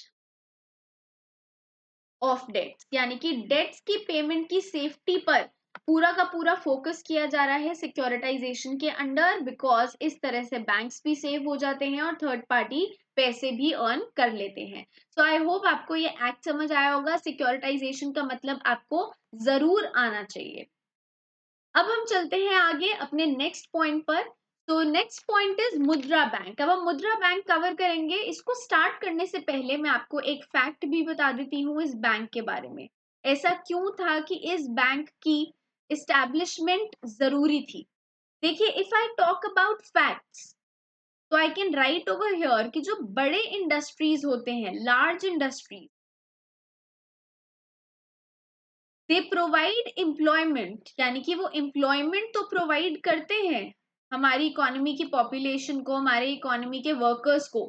of debts, यानी कि डेट्स की पेमेंट की सेफ्टी पर पूरा का पूरा फोकस किया जा रहा है सिक्योरिटाइजेशन के अंडर, बिकॉज इस तरह से बैंक्स भी सेव हो जाते हैं और थर्ड पार्टी पैसे भी अर्न कर लेते हैं। सो आई होप आपको ये एक्ट समझ आया होगा। सिक्योरिटाइजेशन का मतलब आपको जरूर आना चाहिए। अब हम चलते हैं आगे अपने नेक्स्ट पॉइंट पर। तो नेक्स्ट पॉइंट इज मुद्रा बैंक। अब हम मुद्रा बैंक कवर करेंगे। इसको स्टार्ट करने से पहले मैं आपको एक फैक्ट भी बता देती हूँ इस बैंक के बारे में। ऐसा क्यों था कि इस बैंक की इस्टेब्लिशमेंट जरूरी थी। देखिए, if I talk about facts तो I can write over here कि जो बड़े इंडस्ट्रीज होते हैं, large industries, they provide employment, यानी कि वो एम्प्लॉयमेंट तो प्रोवाइड करते हैं हमारी इकोनॉमी की पॉपुलेशन को, हमारे इकोनॉमी के वर्कर्स को।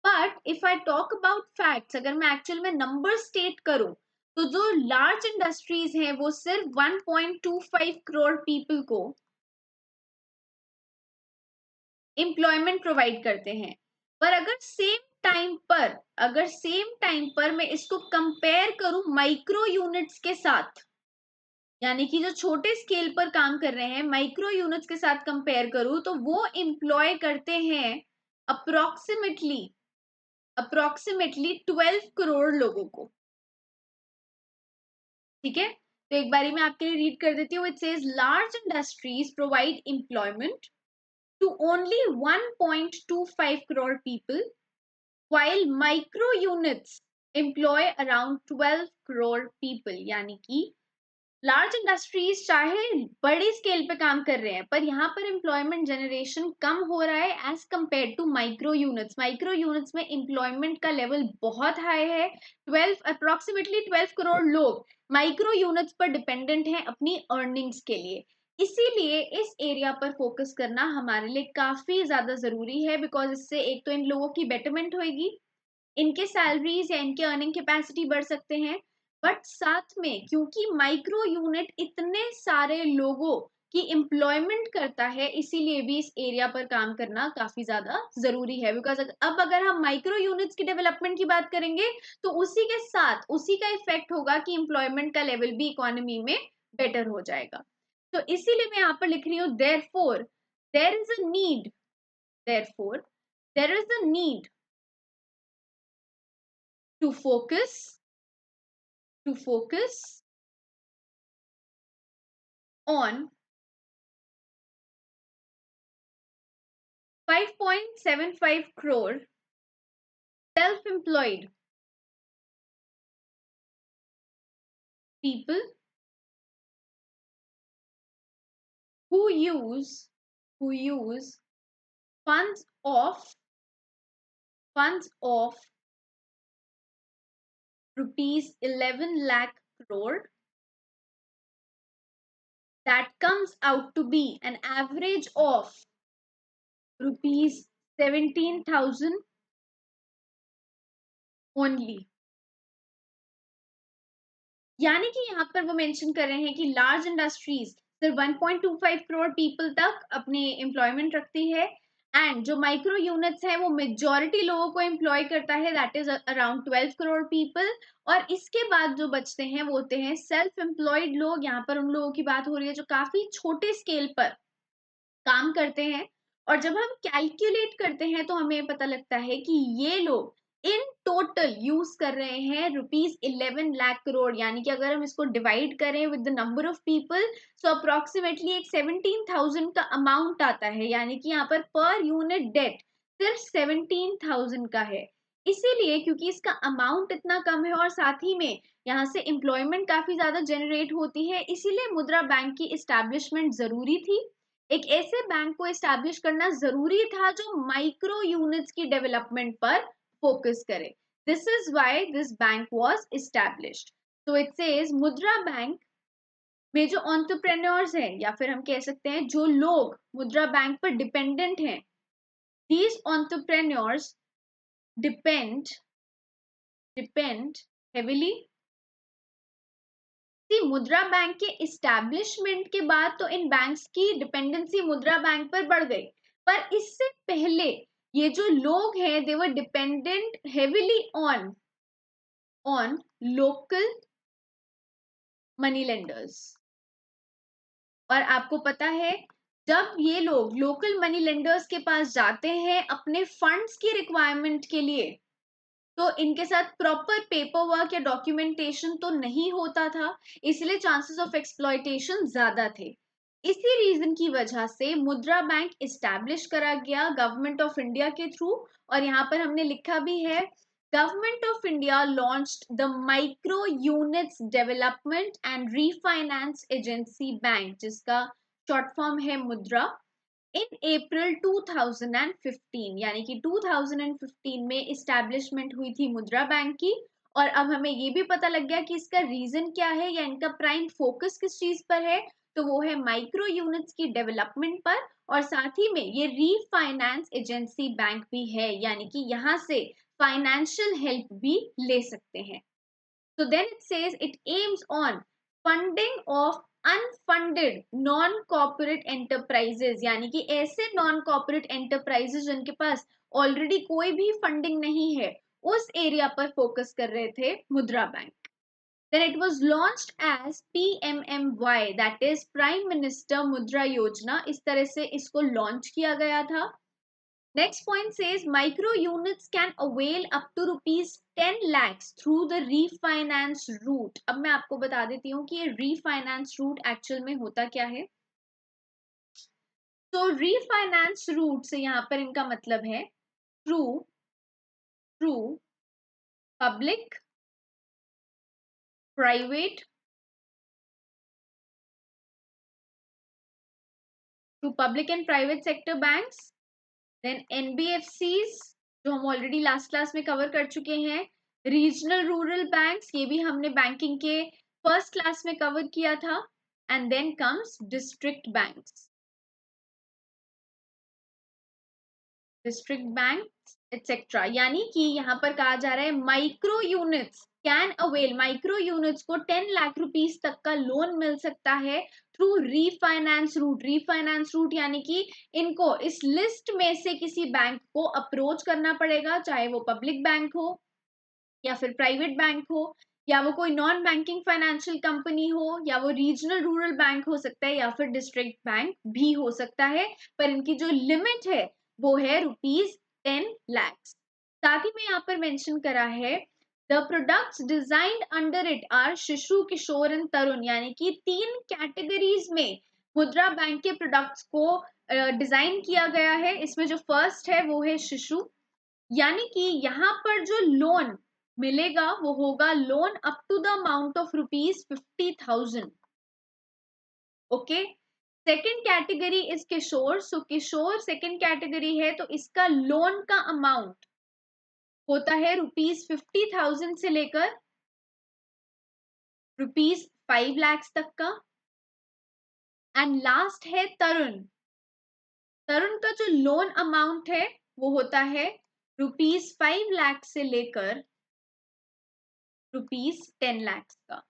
But if I talk about facts, अगर मैं एक्चुअल में नंबर स्टेट करूं तो जो लार्ज इंडस्ट्रीज हैं वो सिर्फ 1.25 करोड़ पीपल को एम्प्लॉयमेंट प्रोवाइड करते हैं। पर अगर सेम टाइम पर मैं इसको कंपेयर करूं माइक्रो यूनिट्स के साथ, यानी कि जो छोटे स्केल पर काम कर रहे हैं, माइक्रो यूनिट्स के साथ कंपेयर करूं तो वो एम्प्लॉय करते हैं अप्रोक्सीमेटली अप्रोक्सीमेटली 12 करोड़ लोगों को। ठीक है, तो एक बारी मैं आपके लिए रीड कर देती हूँ। It says large industries provide employment to only 1.25 crore people, while micro units employ around 12 crore people। यानी कि लार्ज इंडस्ट्रीज चाहे बड़ी स्केल पे काम कर रहे हैं पर यहाँ पर एम्प्लॉयमेंट जनरेशन कम हो रहा है as compare to micro units. Micro units में एम्प्लॉयमेंट का लेवल बहुत हाई है। 12 करोड़ लोग माइक्रो यूनिट्स पर डिपेंडेंट हैं अपनी अर्निंग्स के लिए। इसीलिए इस एरिया पर फोकस करना हमारे लिए काफी ज्यादा जरूरी है, बिकॉज इससे एक तो इन लोगों की बेटरमेंट होगी, इनके सैलरीज या इनके अर्निंग कैपेसिटी बढ़ सकते हैं। बट साथ में क्योंकि माइक्रो यूनिट इतने सारे लोगों की एम्प्लॉयमेंट करता है, इसीलिए भी इस एरिया पर काम करना काफी ज्यादा जरूरी है। बिकॉज अब अगर हम माइक्रो यूनिट्स की डेवलपमेंट की बात करेंगे तो उसी के साथ उसी का इफेक्ट होगा कि एम्प्लॉयमेंट का लेवल भी इकोनॉमी में बेटर हो जाएगा। तो इसीलिए मैं यहाँ पर लिख रही हूँ therefore there is a need therefore there is a need to focus on 5.75 crore self-employed people who use funds of rupees 11 lakh crore. That comes out to be an average of rupees 17,000 only. यानी कि यहाँ पर वो mention कर रहे हैं कि large industries सिर्फ 1.25 करोड़ पीपल तक अपनी एम्प्लॉयमेंट रखती है, एंड जो माइक्रो यूनिट्स है वो मेजॉरिटी लोगों को एम्प्लॉय करता है, that is around 12 crore people. और इसके बाद जो बचते हैं वो होते हैं सेल्फ एम्प्लॉयड लोग। यहाँ पर उन लोगों की बात हो रही है जो काफी छोटे स्केल पर काम करते हैं। और जब हम कैलकुलेट करते हैं तो हमें पता लगता है कि ये लोग इन टोटल यूज कर रहे हैं रुपीज 11 लाख करोड़। यानी कि अगर हम इसको डिवाइड करें with the number of people, so approximately एक 17,000 का अमाउंट आता है। यानी कि यहाँ पर यूनिट डेट सिर्फ 17,000 का है। इसीलिए क्योंकि इसका अमाउंट इतना कम है और साथ ही में यहाँ से एम्प्लॉयमेंट काफी ज्यादा जनरेट होती है, इसीलिए मुद्रा बैंक की इस्टेब्लिशमेंट जरूरी थी। एक ऐसे बैंक को एस्टैब्लिश करना जरूरी था जो माइक्रो यूनिट्स की डेवलपमेंट पर फोकस करे। This is why this bank was established. So it says मुद्रा बैंक में जो एंटरप्रेन्योर्स हैं या फिर हम कह सकते हैं जो लोग मुद्रा बैंक पर डिपेंडेंट हैं, these entrepreneurs depend depend heavily. मुद्रा बैंक के इस्टेब्लिशमेंट के बाद तो इन बैंक्स की डिपेंडेंसी मुद्रा बैंक पर बढ़ गई, पर इससे पहले ये जो लोग हैं they were dependent heavily on local money lenders. और आपको पता है जब ये लोग लोकल मनी लेंडर्स के पास जाते हैं अपने फंड्स की रिक्वायरमेंट के लिए, तो इनके साथ प्रॉपर पेपर वर्क या डॉक्यूमेंटेशन तो नहीं होता था, इसलिए चांसेस ऑफ एक्सप्लॉयटेशन ज्यादा थे। इसी रीजन की वजह से मुद्रा बैंक इस्टेब्लिश करा गया गवर्नमेंट ऑफ इंडिया के थ्रू। और यहाँ पर हमने लिखा भी है government of India launched the micro units development and refinance agency bank, जिसका शॉर्ट फॉर्म है मुद्रा, इन अप्रैल 2015। यानी कि 2015 में इस्टेब्लिशमेंट हुई थी मुद्रा बैंक की। और अब हमें ये भी पता लग गया कि इसका रीजन क्या है या इनका प्राइम फोकस किस चीज पर है, तो वो है माइक्रो यूनिट्स की डेवलपमेंट पर। और साथ ही में ये रीफाइनेंस एजेंसी बैंक भी है, यानी कि यहाँ से फाइनेंशियल हेल्प भी ले सकते हैं। So then it says it aims on funding of unfunded non-corporate enterprises, यानी कि ऐसे non-corporate enterprises जिनके पास ऑलरेडी कोई भी फंडिंग नहीं है, उस एरिया पर फोकस कर रहे थे मुद्रा bank. Then it was launched as PMMY, that is Prime Minister Mudra Yojana। इस तरह से इसको लॉन्च किया गया था। Next point says micro units can avail up to rupees 10 lakhs through the refinance route। अब मैं आपको बता देती हूँ कि ये refinance route एक्चुअल में होता क्या है। तो refinance route से यहाँ पर इनका मतलब है through public private through public and private sector banks, then NBFCs जो हम ऑलरेडी लास्ट क्लास में कवर कर चुके हैं, रीजनल रूरल बैंक्स ये भी हमने बैंकिंग के फर्स्ट क्लास में कवर किया था, and then comes district banks, etcetera. यानी कि यहाँ पर कहा जा रहा है micro units can avail, micro units को 10 लाख रुपीस तक का लोन मिल सकता है through refinance route. Refinance route यानी कि इनको इस लिस्ट में से किसी बैंक को अप्रोच करना पड़ेगा, चाहे वो पब्लिक बैंक हो या फिर प्राइवेट बैंक हो या वो कोई नॉन बैंकिंग फाइनेंशियल कंपनी हो या वो रीजनल रूरल बैंक हो सकता है या फिर डिस्ट्रिक्ट बैंक भी हो सकता है। पर इनकी जो लिमिट है वो है रुपीज 10 lakhs। साथ ही में यहाँ पर मेंशन करा है the products designed under it are Shishu Kishore and तरुण, यानी कि 3 कैटेगरीज में मुद्रा बैंक के प्रोडक्ट्स को डिजाइन किया गया है। इसमें जो फर्स्ट है वो है शिशु, यानी कि यहाँ पर जो लोन मिलेगा वो होगा loan up to the amount of ₹50,000। Okay. Second category is Kishor. So Kishor second category है, तो इसका लोन का अमाउंट होता है ₹50,000 से लेकर ₹5 लाख तक का। एंड लास्ट है तरुण। तरुण का जो लोन अमाउंट है वो होता है ₹5 लाख से लेकर ₹10 लाख का।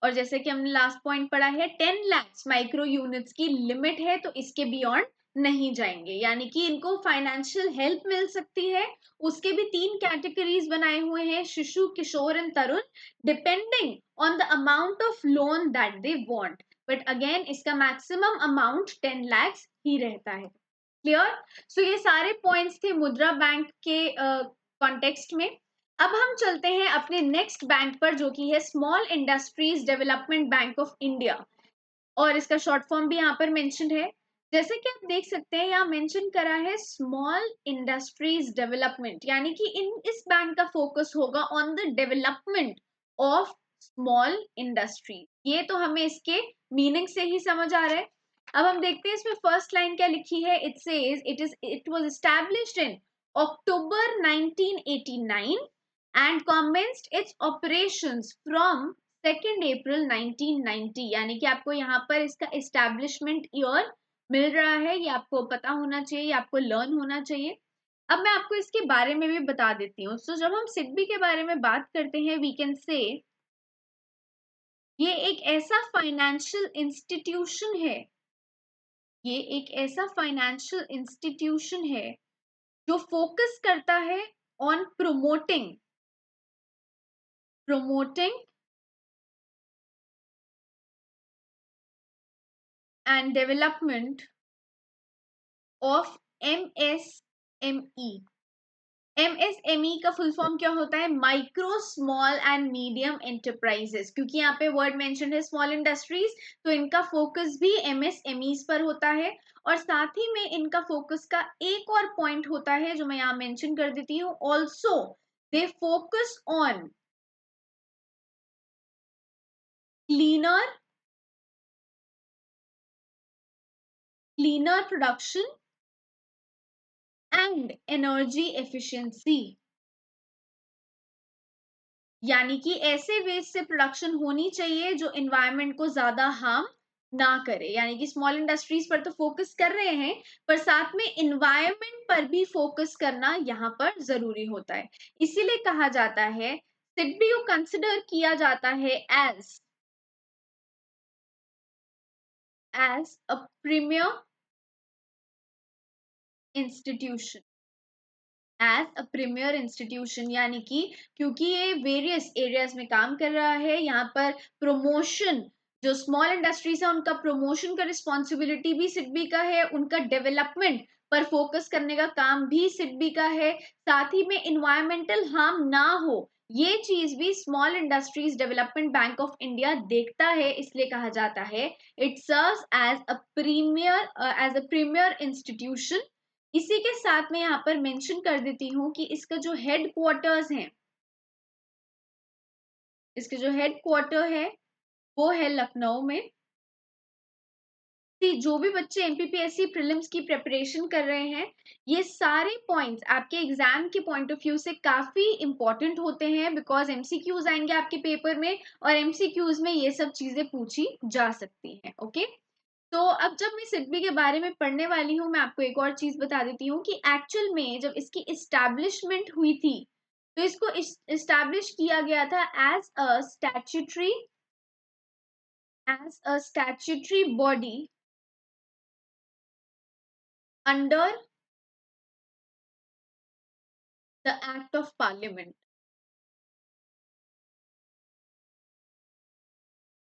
और जैसे कि हमने लास्ट पॉइंट पढ़ा है, 10 लाख माइक्रो यूनिट्स की लिमिट है, तो इसके बियॉन्ड नहीं जाएंगे, यानी कि इनको फाइनेंशियल हेल्प मिल सकती है। उसके भी 3 कैटेगरीज बनाए हुए हैं, शिशु, किशोर and Tarun, depending on the amount of loan that they want. But again इसका मैक्सिमम अमाउंट 10 लाख ही रहता है। क्लियर? सो ये सारे पॉइंट्स थे मुद्रा बैंक के कॉन्टेक्स्ट में। अब हम चलते हैं अपने नेक्स्ट बैंक पर, जो कि है small industries development bank of India, और इसका शॉर्ट फॉर्म भी यहाँ पर मेंशन्ड है। जैसे कि आप देख सकते हैं यहाँ मेंशन करा है स्मॉल इंडस्ट्रीज डेवलपमेंट, यानी कि इस बैंक का फोकस होगा on the development of small industry. ये तो हमें इसके मीनिंग से ही समझ आ रहा है। अब हम देखते हैं इसमें फर्स्ट लाइन क्या लिखी है। It says it was established in October 1989 and commenced its operations from 2 अप्रैल 1990। यानी कि आपको यहाँ पर इसका एस्टैब्लिशमेंट ईयर मिल रहा है, ये आपको पता होना चाहिए, ये आपको लर्न होना चाहिए। अब मैं आपको इसके बारे में भी बता देती हूँ। सो जब हम सिडबी के बारे में बात करते हैं, वी कैन से ये एक ऐसा फाइनेंशियल इंस्टीट्यूशन है, ये एक ऐसा फाइनेंशियल इंस्टीट्यूशन है जो फोकस करता है on promoting and development of MSME। MSME का फुल फॉर्म क्या होता है? Micro small and medium enterprises. क्योंकि यहाँ पे वर्ड मेंशन है स्मॉल इंडस्ट्रीज, तो इनका फोकस भी MSMEs पर होता है। और साथ ही में इनका फोकस का एक और पॉइंट होता है जो मैं यहाँ मेंशन कर देती हूँ, also they focus on cleaner production and energy efficiency. यानी कि ऐसे वेस्ट से प्रोडक्शन होनी चाहिए जो एनवायरनमेंट को ज्यादा हार्म ना करे। यानी कि स्मॉल इंडस्ट्रीज पर तो फोकस कर रहे हैं, पर साथ में एनवायरनमेंट पर भी फोकस करना यहाँ पर जरूरी होता है। इसीलिए कहा जाता है, सिडबी को कंसिडर किया जाता है as a premier institution, as a premier institution. यानी कि क्योंकि ये वेरियस एरियाज में काम कर रहा है, यहाँ पर प्रमोशन, जो स्मॉल इंडस्ट्रीज है उनका प्रमोशन का रिस्पॉन्सिबिलिटी भी सिडबी का है, उनका डेवलपमेंट पर फोकस करने का काम भी सिडबी का है, साथ ही में इन्वायरमेंटल हार्म ना हो ये चीज भी Small industries development bank of India देखता है। इसलिए कहा जाता है it serves as a premier institution. इसी के साथ मैं यहाँ पर मेंशन कर देती हूँ कि इसका जो हेड क्वार्टर्स है, इसके जो हेड क्वार्टर है वो है लखनऊ में। जो भी बच्चे एमपीपीएससी प्रीलिम्स की प्रिपरेशन कर रहे हैं, ये सारे पॉइंट्स आपके एग्जाम के पॉइंट ऑफ व्यू से काफी इंपॉर्टेंट होते हैं, बिकॉज एमसीक्यूज आएंगे आपके पेपर में, और एमसीक्यूज में ये सब चीजें पूछी जा सकती हैं। ओके। तो अब जब मैं सिडबी के बारे में पढ़ने वाली हूँ, मैं आपको एक और चीज बता देती हूँ कि एक्चुअल में जब इसकी इस्टेब्लिशमेंट हुई थी, तो इसको इस्टेब्लिश किया गया था as a statutory body under the act of parliament.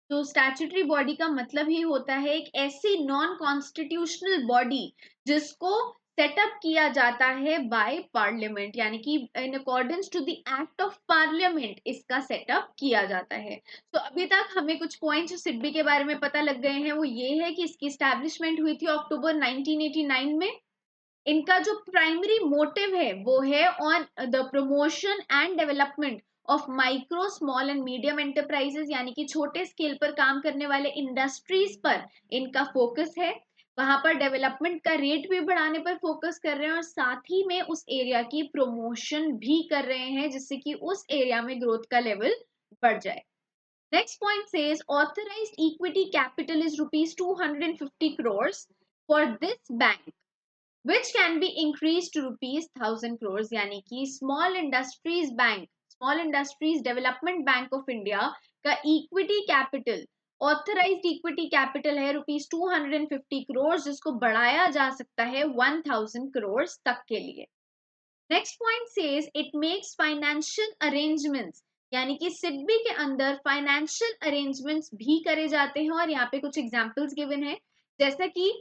तो स्टैट्यूटरी बॉडी का मतलब ही होता है एक ऐसी नॉन कॉन्स्टिट्यूशनल बॉडी जिसको सेटअप किया जाता है बाय पार्लियामेंट, यानी कि in accordance to the act of parliament इसका सेटअप किया जाता है। तो अभी तक हमें कुछ पॉइंट्स सिडबी के बारे में पता लग गए हैं। वो ये है कि इसकी स्टैब्लिशमेंट हुई थी अक्टूबर 1989 में। इनका जो प्राइमरी मोटिव है वो है on the promotion and development of micro small and medium enterprises, यानी कि छोटे स्केल पर काम करने वाले इंडस्ट्रीज पर इनका फोकस है। वहां पर डेवलपमेंट का रेट भी बढ़ाने पर फोकस कर रहे हैं और साथ ही में उस एरिया की प्रमोशन भी कर रहे हैं जिससे कि उस एरिया में ग्रोथ का लेवल बढ़ जाए। Next point says authorized equity capital is rupees 250 crores for this bank which can be increased to rupees 1000 crores, यानी कि small industries development bank of India का equity capital, authorised equity capital है rupees 250 crore, जिसको बढ़ाया जा सकता है 1000 करोड़ तक के लिए। Next point says it makes financial arrangements, यानी कि सिडबी के अंदर फाइनेंशियल अरेंजमेंट्स भी करे जाते हैं और यहाँ पे कुछ एग्जांपल्स गिवन है। जैसा कि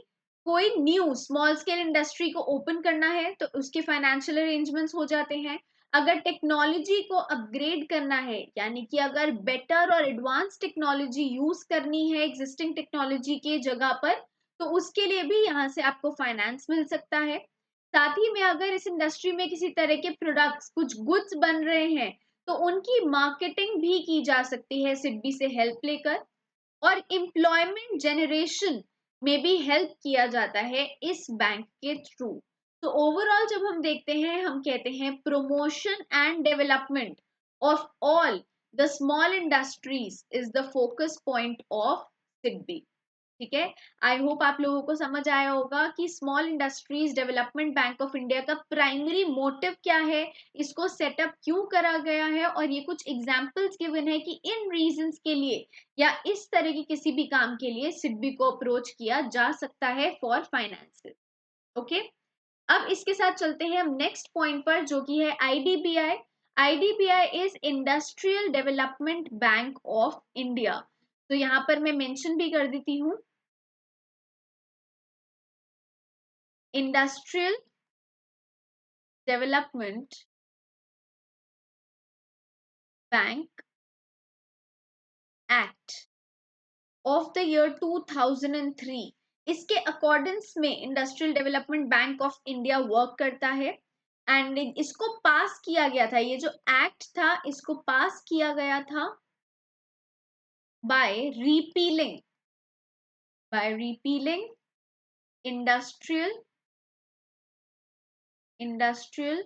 कोई न्यू स्मॉल स्केल इंडस्ट्री को ओपन करना है तो उसके फाइनेंशियल अरेंजमेंट्स हो जाते हैं। अगर टेक्नोलॉजी को अपग्रेड करना है, यानी कि अगर बेटर और एडवांस टेक्नोलॉजी यूज करनी है एग्जिस्टिंग टेक्नोलॉजी के जगह पर, तो उसके लिए भी यहाँ से आपको फाइनेंस मिल सकता है। साथ ही में अगर इस इंडस्ट्री में किसी तरह के प्रोडक्ट्स कुछ गुड्स बन रहे हैं तो उनकी मार्केटिंग भी की जा सकती है सिडबी से हेल्प लेकर। और एम्प्लॉयमेंट जनरेशन में भी हेल्प किया जाता है इस बैंक के थ्रू। तो ओवरऑल जब हम देखते हैं, हम कहते हैं promotion and development of all the small industries is the focus point of SIDBI. ठीक है, आई होप आप लोगों को समझ आया होगा कि small industries development bank of India का प्राइमरी मोटिव क्या है, इसको सेटअप क्यों करा गया है, और ये कुछ एग्जांपल्स गिवन है कि इन रीजंस के लिए या इस तरह के किसी भी काम के लिए सिडबी को अप्रोच किया जा सकता है फॉर फाइनेंस। ओके, अब इसके साथ चलते हैं हम नेक्स्ट पॉइंट पर जो कि है IDBI. IDBI is industrial development bank of India. तो यहाँ पर मैं मेंशन भी कर देती हूँ, industrial development bank act of the year 2003, इसके अकॉर्डेंस में industrial development bank of India work करता है। एंड इसको पास किया गया था, ये जो एक्ट था इसको पास किया गया था by repealing industrial industrial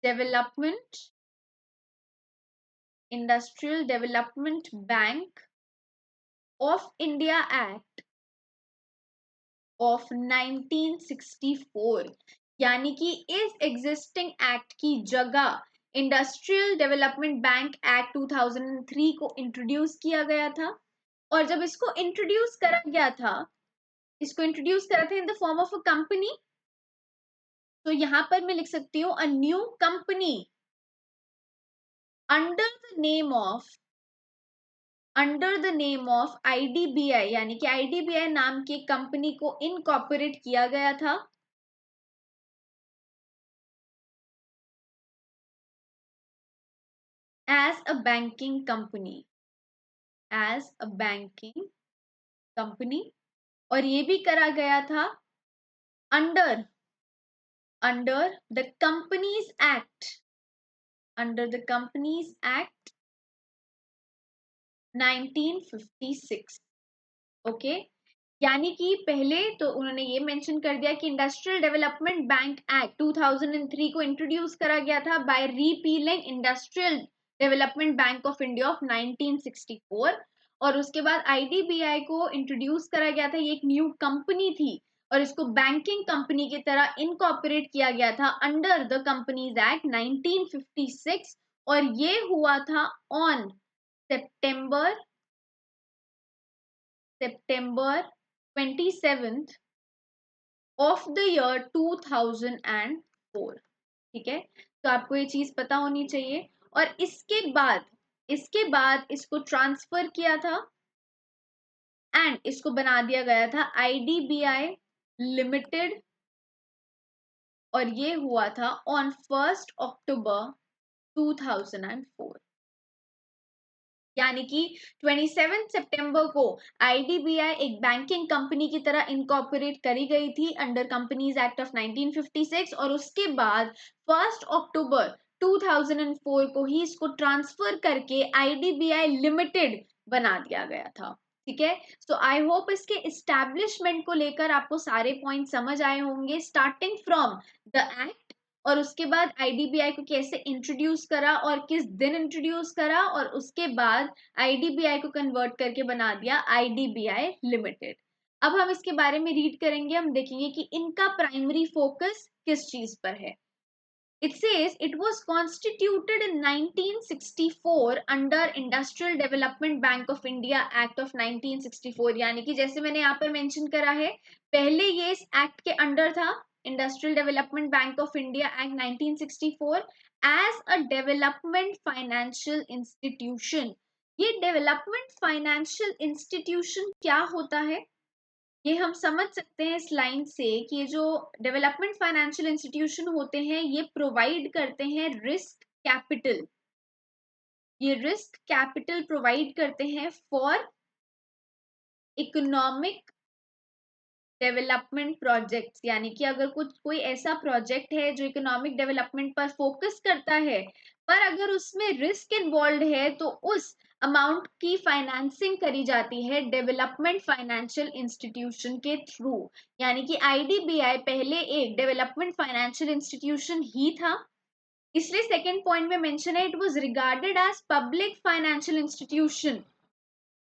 development industrial development bank of India act of 1964, यानी कि इस एग्जिस्टिंग एक्ट की जगह इंडस्ट्रियल डेवलपमेंट बैंक एक्ट 2003 को इंट्रोड्यूस किया गया था। और जब इसको इंट्रोड्यूस करा गया था, इसको इंट्रोड्यूस करा था in the form of a company, तो यहां पर मैं लिख सकती हूँ a new company under the name of IDBI, यानी कि आईडीबीआई नाम की कंपनी को इनकॉर्पोरेट किया गया था as a banking company, as a banking company। और ये भी करा गया था under under the companies act, under the companies act 1956। Okay, यानी कि पहले तो उन्होंने ये मेंशन कर दिया कि इंडस्ट्रियल डेवलपमेंट बैंक एक्ट 2003 को इंट्रोड्यूस करा गया था by repealing industrial development bank of India of 1964। और उसके बाद आईडीबीआई को इंट्रोड्यूस करा गया था, ये एक न्यू कंपनी थी और इसको बैंकिंग कंपनी की तरह इनकॉर्पोरेट किया गया था अंडर द कंपनीज एक्ट 1956। और ये हुआ था on September September 27th of the year 2004। ठीक है, तो आपको ये चीज पता होनी चाहिए। और इसके बाद इसको ट्रांसफर किया था एंड इसको बना दिया गया था आईडीबीआई लिमिटेड और ये हुआ था ऑन 1 अक्टूबर 2004। यानी कि 27 सितंबर को आईडीबीआई एक बैंकिंग कंपनी की तरह इनकॉर्पोरेट करी गई थी अंडर कंपनीज एक्ट ऑफ 1956, और उसके बाद 1 अक्टूबर 2004 को ही इसको ट्रांसफर करके आईडीबीआई लिमिटेड बना दिया गया था। ठीक है, सो आई होप इसके इस्टेब्लिशमेंट को लेकर आपको सारे पॉइंट समझ आए होंगे, स्टार्टिंग फ्रॉम द एक्ट, और उसके बाद आईडीबीआई को कैसे इंट्रोड्यूस करा और किस दिन इंट्रोड्यूस करा, और उसके बाद आईडीबीआई को कन्वर्ट करके बना दिया आईडीबीआई लिमिटेड। अब हम इसके बारे में रीड करेंगे, हम देखेंगे कि इनका प्राइमरी फोकस किस चीज पर है। It says it was constituted in 1964 under Industrial Development Bank of India Act of 1964। यानी कि जैसे मैंने यहाँ पर मेंशन करा है, पहले ये इस एक्ट के अंडर था, Industrial development bank of India act 1964, as a development financial institution. ये डेवलपमेंट फाइनेंशियल इंस्टीट्यूशन क्या होता है, ये हम समझ सकते हैं इस लाइन से कि ये जो डेवलपमेंट फाइनेंशियल इंस्टीट्यूशन होते हैं ये प्रोवाइड करते हैं रिस्क कैपिटल। ये रिस्क कैपिटल प्रोवाइड करते हैं फॉर इकोनॉमिक डेवलपमेंट प्रोजेक्ट्स। यानी कि अगर कुछ कोई ऐसा प्रोजेक्ट है जो इकोनॉमिक डेवलपमेंट पर फोकस करता है, पर अगर उसमें रिस्क इन्वॉल्व है, तो उस अमाउंट की फाइनेंसिंग करी जाती है डेवलपमेंट फाइनेंशियल इंस्टीट्यूशन के थ्रू। यानी कि आईडीबीआई पहले एक डेवलपमेंट फाइनेंशियल इंस्टीट्यूशन ही था, इसलिए सेकंड पॉइंट में मेंशन है, it was regarded as public financial institution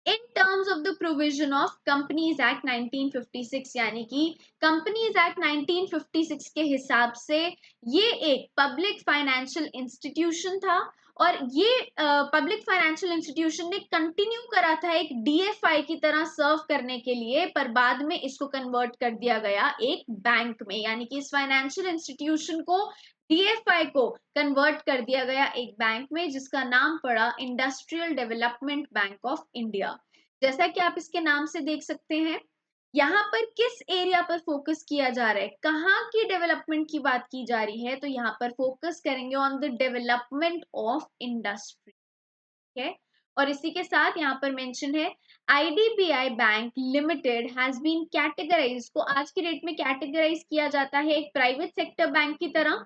in terms of the provision of companies act 1956। यानी कि कंपनीज एक्ट 1956 के हिसाब से ये एक पब्लिक फाइनेंशियल इंस्टीट्यूशन था, और ये पब्लिक फाइनेंशियल इंस्टीट्यूशन ने कंटिन्यू करा था एक डीएफआई की तरह सर्व करने के लिए, पर बाद में इसको कन्वर्ट कर दिया गया एक बैंक में। यानी कि इस फाइनेंशियल इंस्टीट्यूशन को, डीएफआई को कन्वर्ट कर दिया गया एक बैंक में, जिसका नाम पड़ा industrial development bank of India. जैसा कि आप इसके नाम से देख सकते हैं, यहाँ पर किस एरिया पर फोकस किया जा रहा है, कहाँ की डेवलपमेंट की बात की जा रही है, तो यहाँ पर फोकस करेंगे on the development of industry. ठीक है, और इसी के साथ यहाँ पर मेंशन है, IDBI bank limited has been categorize, को आज की डेट में कैटेगराइज किया जाता है एक प्राइवेट सेक्टर बैंक की तरह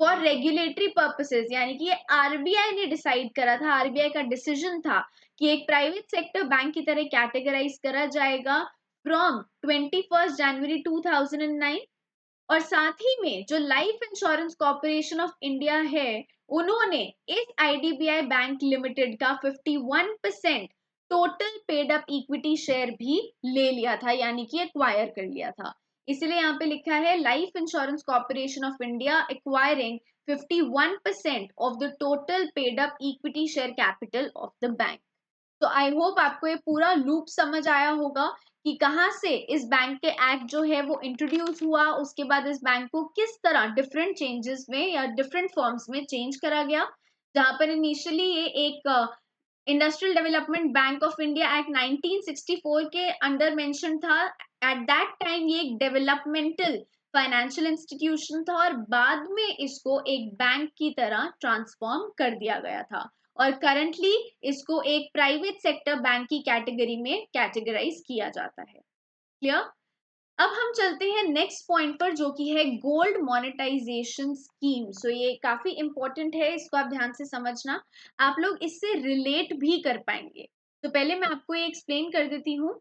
फॉर रेगुलेटरी पर्पसेस। यानी कि ये आरबीआई ने डिसाइड करा था, आरबीआई का डिसीजन था कि एक प्राइवेट सेक्टर बैंक की तरह कैटेगराइज करा जाएगा फ्रॉम 21 जनवरी 2009। और साथ ही में जो life insurance corporation of India है, उन्होंने इस आईडीबीआई बैंक लिमिटेड का 51% total paid up equity share भी ले लिया था, यानी कि एक्वायर कर लिया था। इसलिए यहाँ पे लिखा है, life insurance corporation of India acquiring 51% of the total paid up equity share capital of the bank. तो आई होप आपको ये पूरा लूप समझ आया होगा कि कहाँ से इस बैंक के एक्ट जो है वो इंट्रोड्यूस हुआ, उसके बाद इस बैंक को किस तरह डिफरेंट चेंजेस में या डिफरेंट फॉर्म्स में चेंज करा गया। जहां पर इनिशियली ये एक industrial development bank of India act 1964 के अंडर मेंशन था, एट दैट टाइम ये एक डेवलपमेंटल फाइनेंशियल इंस्टीट्यूशन था, और बाद में इसको एक बैंक की तरह ट्रांसफॉर्म कर दिया गया था, और करंटली इसको एक प्राइवेट सेक्टर बैंक की कैटेगरी में कैटेगराइज किया जाता है। क्लियर। अब हम चलते हैं नेक्स्ट पॉइंट पर, जो कि है गोल्ड मोनेटाइजेशन स्कीम। सो ये काफी इंपॉर्टेंट है, इसको आप ध्यान से समझना, आप लोग इससे रिलेट भी कर पाएंगे। तो पहले मैं आपको ये एक्सप्लेन कर देती हूँ,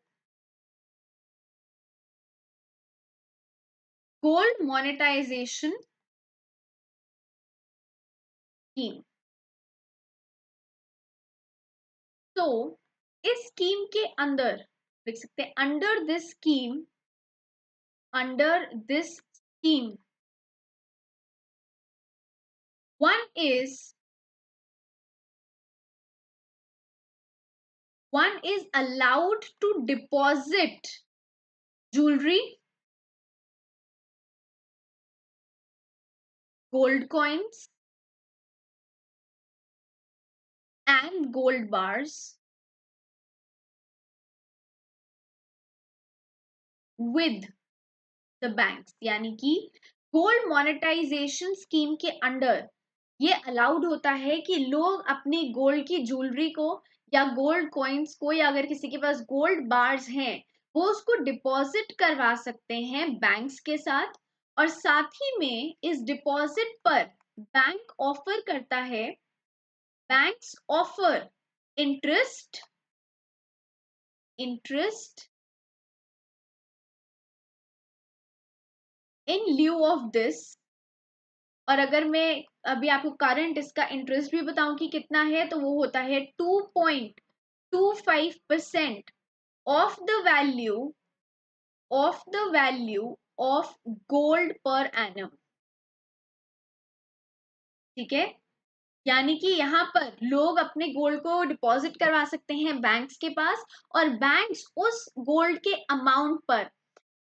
गोल्ड मोनेटाइजेशन स्कीम। तो इस स्कीम के अंदर लिख सकते हैं, under this scheme, under this scheme one is one is allowed to deposit jewelry, gold coins, and gold bars with the banks। यानी कि गोल्ड मोनेटाइजेशन स्कीम के अंडर ये अलाउड होता है कि लोग अपनी गोल्ड की ज्वेलरी को या गोल्ड कॉइन्स को, या अगर किसी के पास गोल्ड बार्स हैं, वो उसको डिपॉजिट करवा सकते हैं बैंक्स के साथ। और साथ ही में इस डिपॉजिट पर बैंक ऑफर करता है, banks offer interest interest in lieu of this. और अगर मैं अभी आपको करंट इसका इंटरेस्ट भी बताऊं कि कितना है, तो वो होता है 2.25% of the value of gold per annum. ठीक है, यानी कि यहाँ पर लोग अपने गोल्ड को डिपॉजिट करवा सकते हैं बैंक्स के पास, और बैंक्स उस गोल्ड के अमाउंट पर,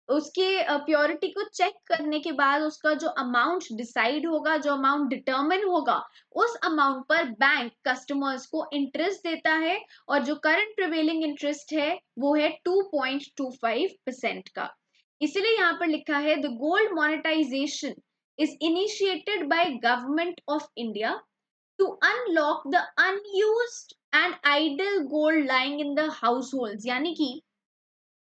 उसके प्योरिटी को चेक करने के बाद उसका जो अमाउंट डिसाइड होगा, जो अमाउंट डिटरमिन होगा, उस अमाउंट पर बैंक कस्टमर्स को इंटरेस्ट देता है। और जो करंट प्रिवेलिंग इंटरेस्ट है वो है 2.25% का। इसलिए यहाँ पर लिखा है the gold monetization is initiated by government of India to unlock the unused and idle gold lying in the households। यानी कि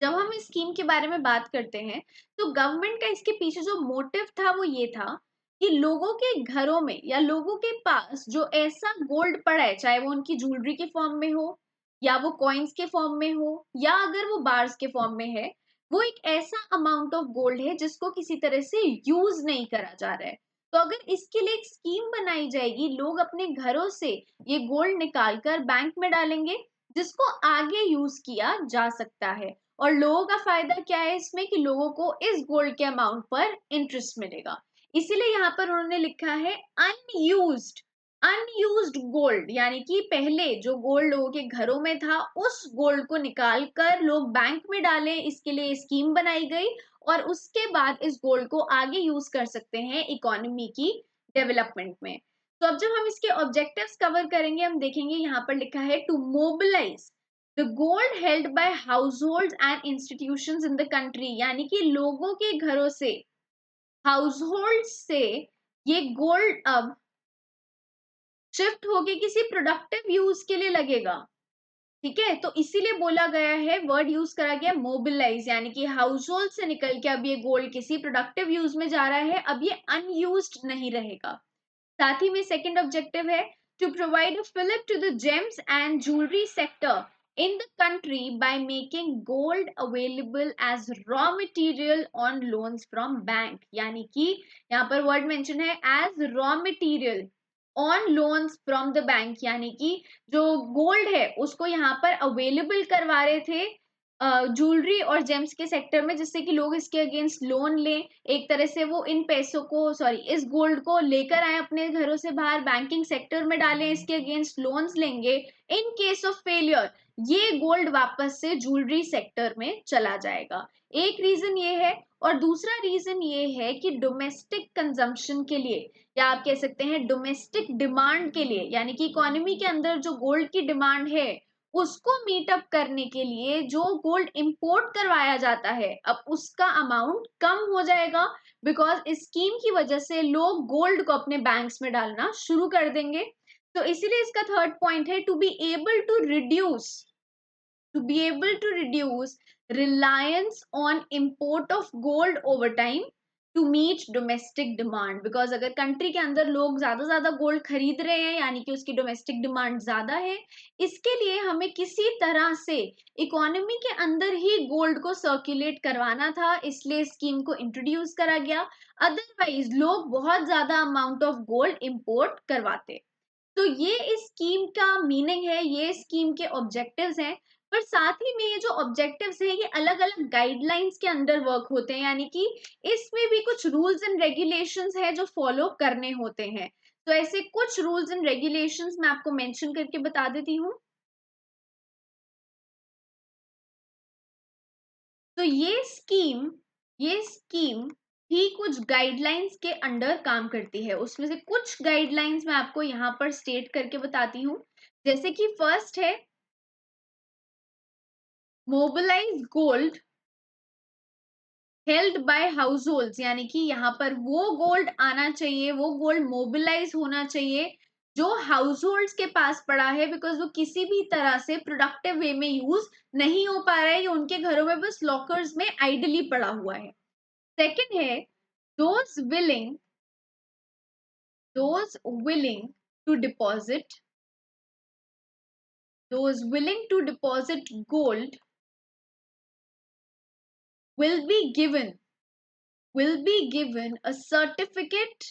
जब हम इस स्कीम के बारे में बात करते हैं, तो गवर्नमेंट का इसके पीछे जो मोटिव था वो ये था कि लोगों के घरों में या लोगों के पास जो ऐसा गोल्ड पड़ा है, चाहे वो उनकी ज्वेलरी के फॉर्म में हो, या वो कॉइन्स के फॉर्म में हो, या अगर वो बार्स के फॉर्म में है, वो एक ऐसा अमाउंट ऑफ गोल्ड है जिसको किसी तरह से यूज नहीं करा जा रहा है। तो अगर इसके लिए एक स्कीम बनाई जाएगी, लोग अपने घरों से ये गोल्ड निकालकर बैंक में डालेंगे, जिसको आगे यूज किया जा सकता है। और लोगों का फायदा क्या है इसमें, कि लोगों को इस गोल्ड के अमाउंट पर इंटरेस्ट मिलेगा। इसीलिए यहाँ पर उन्होंने लिखा है अनयूज्ड अनयूज्ड गोल्ड, यानी कि पहले जो गोल्ड लोगों के घरों में था, उस गोल्ड को निकाल कर लोग बैंक में डालें, इसके लिए स्कीम बनाई गई। और उसके बाद इस गोल्ड को आगे यूज कर सकते हैं इकोनॉमी की डेवलपमेंट में। तो अब जब हम इसके ऑब्जेक्टिव्स कवर करेंगे, हम देखेंगे यहाँ पर लिखा है to mobilize the gold held by households and institutions in the country. यानी कि लोगों के घरों से, हाउसहोल्ड से ये गोल्ड अब शिफ्ट होके किसी प्रोडक्टिव यूज के लिए लगेगा। ठीक है, तो इसीलिए बोला गया है, वर्ड यूज करा गया मोबिलाइज, यानी कि हाउस होल्ड से निकल के अब ये गोल्ड किसी प्रोडक्टिव यूज में जा रहा है, अब ये अनयूज्ड नहीं रहेगा। साथ ही में सेकंड ऑब्जेक्टिव है to provide a fillip to the gems and jewellery sector in the country by making gold available as raw material on loans from bank. यानी कि यहाँ पर वर्ड मेंशन है as raw material on loans from the bank, यानी कि जो gold है उसको यहाँ पर अवेलेबल करवा रहे थे ज्वेलरी और जेम्स के सेक्टर में, जिससे कि लोग इसके अगेंस्ट लोन लें, एक तरह से वो इन पैसों को, सॉरी, इस गोल्ड को लेकर आए अपने घरों से बाहर, बैंकिंग सेक्टर में डालें, इसके अगेंस्ट लोन्स लेंगे। इन केस ऑफ फेलियर ये गोल्ड वापस से ज्वेलरी सेक्टर में चला जाएगा। एक रीजन ये है। और दूसरा रीजन ये है कि डोमेस्टिक कंजम्पशन के लिए, या आप कह सकते हैं डोमेस्टिक डिमांड के लिए, यानी कि इकोनॉमी के अंदर जो गोल्ड की डिमांड है उसको मीट अप करने के लिए जो गोल्ड इंपोर्ट करवाया जाता है, अब उसका अमाउंट कम हो जाएगा। बिकॉज इस स्कीम की वजह से लोग गोल्ड को अपने बैंक्स में डालना शुरू कर देंगे। तो इसीलिए इसका थर्ड पॉइंट है to be able to reduce reliance on import of gold over time to meet domestic demand। Because अगर कंट्री के अंदर लोग ज्यादा गोल्ड खरीद रहे हैं, यानी कि उसकी डोमेस्टिक डिमांड ज्यादा है, इसके लिए हमें किसी तरह से इकोनॉमी के अंदर ही गोल्ड को सर्कुलेट करवाना था, इसलिए स्कीम को इंट्रोड्यूस करा गया। अदरवाइज लोग बहुत ज्यादा अमाउंट ऑफ गोल्ड इंपोर्ट करवाते। तो ये इस स्कीम का मीनिंग है, ये स्कीम के ऑब्जेक्टिव्स हैं। पर साथ ही में ये जो ऑब्जेक्टिव्स हैं ये अलग अलग गाइडलाइंस के अंडर वर्क होते हैं, यानी कि इसमें भी कुछ रूल्स एंड रेगुलेशंस हैं जो फॉलो करने होते हैं। तो ऐसे कुछ रूल्स एंड रेगुलेशंस मैं आपको मेंशन करके बता देती हूँ। तो ये स्कीम ही कुछ गाइडलाइंस के अंडर काम करती है। उसमें से कुछ गाइडलाइंस मैं आपको यहाँ पर स्टेट करके बताती हूँ। जैसे कि फर्स्ट है mobilize gold held by household, यानी कि यहाँ पर वो गोल्ड आना चाहिए, वो गोल्ड मोबिलाइज होना चाहिए जो हाउस होल्ड के पास पड़ा है, बिकॉज वो किसी भी तरह से प्रोडक्टिव वे में यूज नहीं हो पा रहा है, ये उनके घरों में बस लॉकर्स में आइडली पड़ा हुआ है। सेकंड है those willing to deposit, those willing to deposit gold will be given a certificate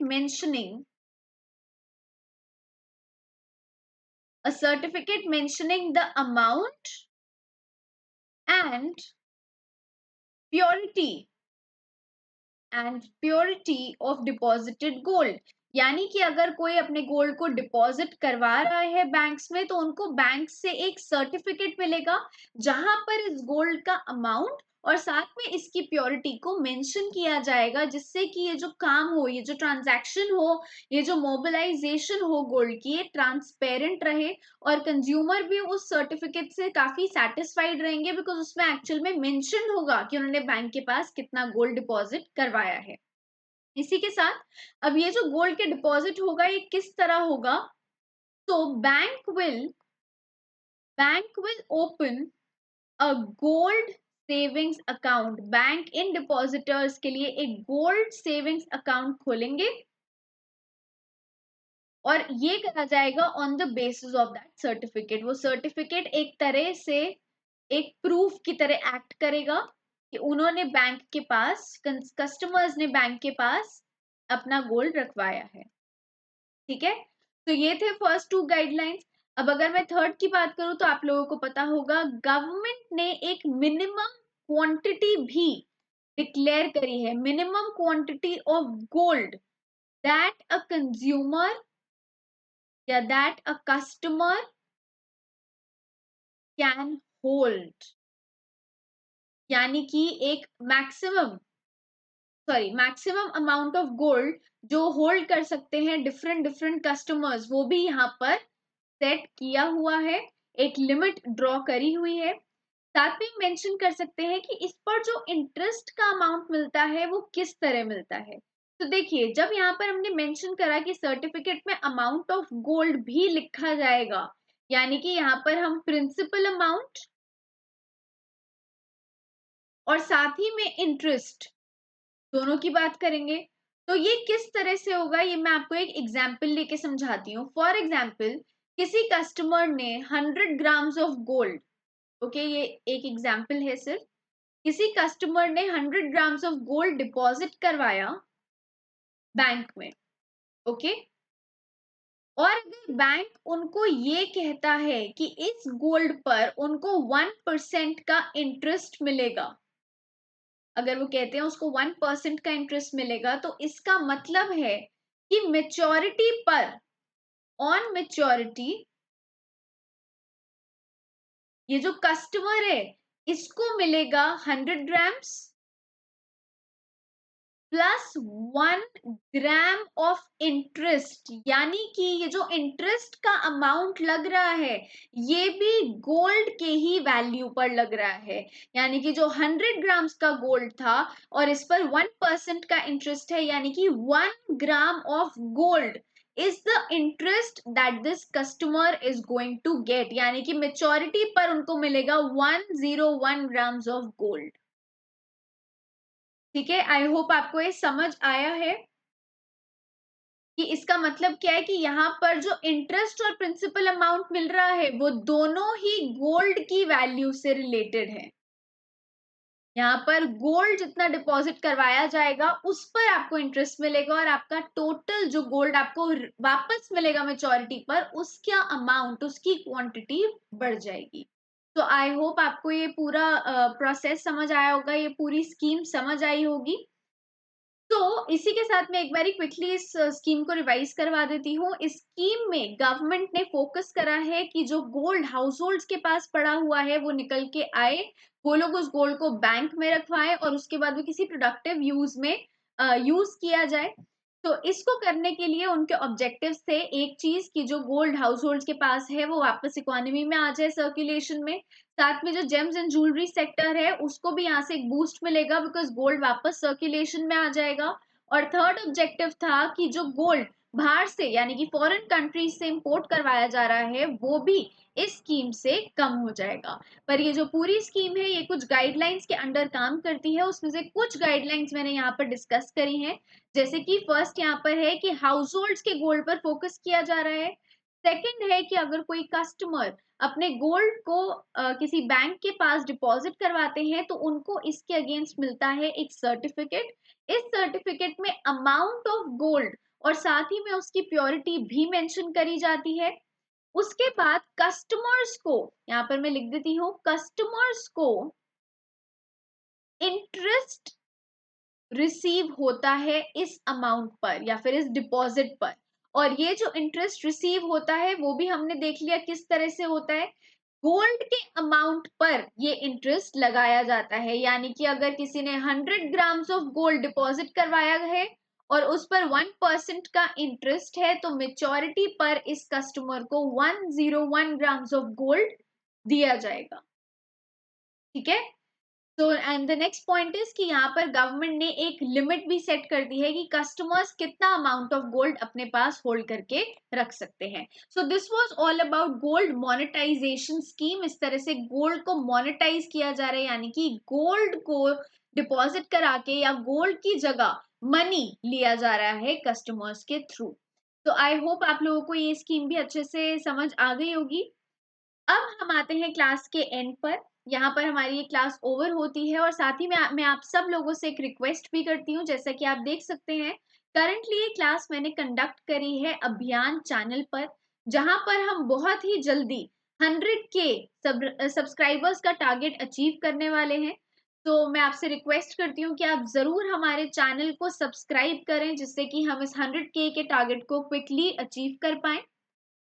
mentioning the amount and purity of deposited gold। यानी कि अगर कोई अपने गोल्ड को डिपॉजिट करवा रहा है बैंक्स में, तो उनको बैंक से एक सर्टिफिकेट मिलेगा जहां पर इस गोल्ड का अमाउंट और साथ में इसकी प्योरिटी को मेंशन किया जाएगा, जिससे कि ये जो काम हो, ये जो ट्रांजैक्शन हो, ये जो मोबिलाइजेशन हो गोल्ड की, ये ट्रांसपेरेंट रहे और कंज्यूमर भी उस सर्टिफिकेट से काफी सेटिस्फाइड रहेंगे, बिकॉज उसमें एक्चुअल में मेंशन होगा कि उन्होंने बैंक के पास कितना गोल्ड डिपॉजिट करवाया है। इसी के साथ अब ये जो गोल्ड के डिपॉजिट होगा ये किस तरह होगा, तो bank will open a gold savings account, bank in depositors के लिए एक गोल्ड सेविंग्स अकाउंट खोलेंगे और ये करा जाएगा on the basis of that certificate. वो सर्टिफिकेट एक तरह से एक प्रूफ की तरह एक्ट करेगा कि उन्होंने बैंक के पास, कस्टमर्स ने बैंक के पास अपना गोल्ड रखवाया है। ठीक है, तो ये थे फर्स्ट टू गाइडलाइंस। अब अगर मैं थर्ड की बात करूं तो आप लोगों को पता होगा गवर्नमेंट ने एक मिनिमम क्वांटिटी भी डिक्लेयर करी है, minimum quantity of gold that a consumer या that a customer can hold. यानी कि एक मैक्सिमम अमाउंट ऑफ गोल्ड जो होल्ड कर सकते हैं डिफरेंट डिफरेंट कस्टमर्स, वो भी यहाँ पर सेट किया हुआ है, एक लिमिट ड्रॉ करी हुई है। साथ में मेंशन कर सकते हैं कि इस पर जो इंटरेस्ट का अमाउंट मिलता है वो किस तरह मिलता है। तो देखिए, जब यहाँ पर हमने मेंशन करा कि सर्टिफिकेट में अमाउंट ऑफ गोल्ड भी लिखा जाएगा, यानी कि यहाँ पर हम प्रिंसिपल अमाउंट और साथ ही में इंटरेस्ट दोनों की बात करेंगे। तो ये किस तरह से होगा, ये मैं आपको एक एग्जाम्पल लेके समझाती हूँ। फॉर एग्जाम्पल, किसी कस्टमर ने 100 ग्राम्स ऑफ गोल्ड, ओके, ये एक एग्जाम्पल है सिर्फ, किसी कस्टमर ने 100 ग्राम्स ऑफ गोल्ड डिपॉजिट करवाया बैंक में, ओके, और अगर बैंक उनको ये कहता है कि इस गोल्ड पर उनको 1% का इंटरेस्ट मिलेगा, अगर वो कहते हैं उसको 1% का इंटरेस्ट मिलेगा, तो इसका मतलब है कि मेच्योरिटी पर, ऑन मेच्योरिटी, ये जो कस्टमर है इसको मिलेगा 100 grams plus 1 gram of interest. यानी कि ये जो इंटरेस्ट का अमाउंट लग रहा है ये भी गोल्ड के ही वैल्यू पर लग रहा है। यानी कि जो 100 ग्राम्स का गोल्ड था और इस पर 1% का इंटरेस्ट है, यानी कि 1 gram of gold is the interest that this customer is going to get. यानी कि मेच्योरिटी पर उनको मिलेगा 101 ग्राम्स ऑफ गोल्ड। ठीक है, आई होप आपको ये समझ आया है कि इसका मतलब क्या है कि यहाँ पर जो इंटरेस्ट और प्रिंसिपल अमाउंट मिल रहा है वो दोनों ही गोल्ड की वैल्यू से रिलेटेड है। यहाँ पर गोल्ड जितना डिपॉजिट करवाया जाएगा उस पर आपको इंटरेस्ट मिलेगा और आपका टोटल जो गोल्ड आपको वापस मिलेगा मेच्योरिटी पर, उसका अमाउंट, उसकी क्वांटिटी बढ़ जाएगी। तो आई होप आपको ये पूरा प्रोसेस समझ आया होगा, ये पूरी स्कीम समझ आई होगी। तो इसी के साथ मैं एक बारी क्विकली इस स्कीम को रिवाइज करवा देती हूँ। इस स्कीम में गवर्नमेंट ने फोकस करा है कि जो गोल्ड हाउस होल्ड के पास पड़ा हुआ है वो निकल के आए, वो लोग उस गोल्ड को बैंक में रखवाएं और उसके बाद वो किसी प्रोडक्टिव यूज में यूज किया जाए। तो इसको करने के लिए उनके ऑब्जेक्टिव्स थे एक चीज कि जो गोल्ड हाउस होल्ड के पास है वो वापस इकोनॉमी में आ जाए, सर्कुलेशन में। साथ में जो जेम्स एंड ज्वेलरी सेक्टर है उसको भी यहाँ से एक बूस्ट मिलेगा बिकॉज गोल्ड वापस सर्कुलेशन में आ जाएगा। और थर्ड ऑब्जेक्टिव था कि जो गोल्ड बाहर से यानी कि फॉरेन कंट्रीज से इंपोर्ट करवाया जा रहा है वो भी इस स्कीम से कम हो जाएगा। पर ये जो पूरी स्कीम है ये कुछ गाइडलाइंस के अंडर काम करती है, उसमें से कुछ गाइडलाइंस मैंने यहाँ पर डिस्कस करी हैं। जैसे कि फर्स्ट यहाँ पर है कि हाउस होल्ड्स के गोल्ड पर फोकस किया जा रहा है। सेकंड है कि अगर कोई कस्टमर अपने गोल्ड को किसी बैंक के पास डिपॉजिट करवाते हैं तो उनको इसके अगेंस्ट मिलता है एक सर्टिफिकेट। इस सर्टिफिकेट में अमाउंट ऑफ गोल्ड और साथ ही में उसकी प्योरिटी भी मेंशन करी जाती है। उसके बाद कस्टमर्स को, यहाँ पर मैं लिख देती हूँ, कस्टमर्स को इंटरेस्ट रिसीव होता है इस अमाउंट पर या फिर इस डिपॉजिट पर। और ये जो इंटरेस्ट रिसीव होता है वो भी हमने देख लिया किस तरह से होता है, गोल्ड के अमाउंट पर ये इंटरेस्ट लगाया जाता है। यानी कि अगर किसी ने 100 ग्राम्स ऑफ गोल्ड डिपॉजिट करवाया है और उस पर 1% का इंटरेस्ट है तो मेच्योरिटी पर इस कस्टमर को 101 ग्राम्स ऑफ गोल्ड दिया जाएगा। ठीक है। तो and the next point is कि यहाँ पर गवर्नमेंट ने एक लिमिट भी सेट कर दी है कि कस्टमर्स कितना अमाउंट ऑफ गोल्ड अपने पास होल्ड करके रख सकते हैं। So this was all about gold monetization scheme. इस तरह से गोल्ड को मोनेटाइज किया जा रहा है यानी कि गोल्ड को डिपॉजिट करा के या गोल्ड की जगह मनी लिया जा रहा है कस्टमर्स के थ्रू। तो आई होप आप लोगों को ये स्कीम भी अच्छे से समझ आ गई होगी। अब हम आते हैं क्लास के एंड पर। यहाँ पर हमारी ये क्लास ओवर होती है और साथ ही में मैं आप सब लोगों से एक रिक्वेस्ट भी करती हूँ। जैसा कि आप देख सकते हैं करंटली ये क्लास मैंने कंडक्ट करी है अभियान चैनल पर, जहां पर हम बहुत ही जल्दी 100K सब्सक्राइबर्स का टारगेट अचीव करने वाले हैं। तो मैं आपसे रिक्वेस्ट करती हूँ कि आप जरूर हमारे चैनल को सब्सक्राइब करें जिससे कि हम इस 100K के टारगेट को क्विकली अचीव कर पाए।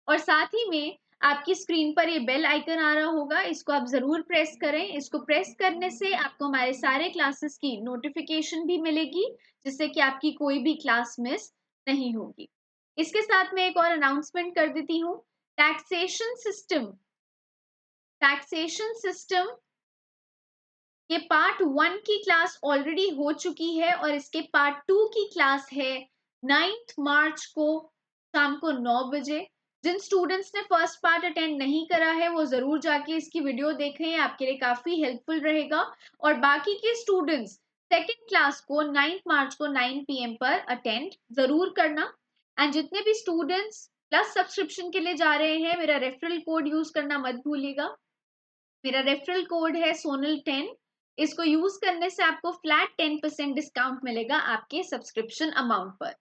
और साथ ही में आपकी स्क्रीन पर ये बेल आइकन आ रहा होगा, इसको आप जरूर प्रेस करें। इसको प्रेस करने से आपको हमारे सारे क्लासेस की नोटिफिकेशन भी मिलेगी जिससे कि आपकी कोई भी क्लास मिस नहीं होगी। इसके साथ में एक और अनाउंसमेंट कर देती हूँ। टैक्सेशन सिस्टम ये पार्ट 1 की क्लास ऑलरेडी हो चुकी है और इसके पार्ट 2 की क्लास है 9 मार्च को शाम को 9 बजे। जिन स्टूडेंट्स ने फर्स्ट पार्ट अटेंड नहीं करा है वो जरूर जाके इसकी वीडियो देखें, आपके लिए काफी हेल्पफुल रहेगा। और बाकी के स्टूडेंट्स सेकेंड क्लास को 9 मार्च को 9 PM पर अटेंड जरूर करना। एंड जितने भी स्टूडेंट्स प्लस सब्सक्रिप्शन के लिए जा रहे हैं मेरा रेफरल कोड यूज करना मत भूलिएगा। मेरा रेफरल कोड है सोनल10। इसको यूज करने से आपको फ्लैट 10% डिस्काउंट मिलेगा आपके सब्सक्रिप्शन अमाउंट पर।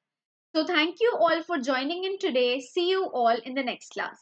So thank you all for joining in today. See you all in the next class.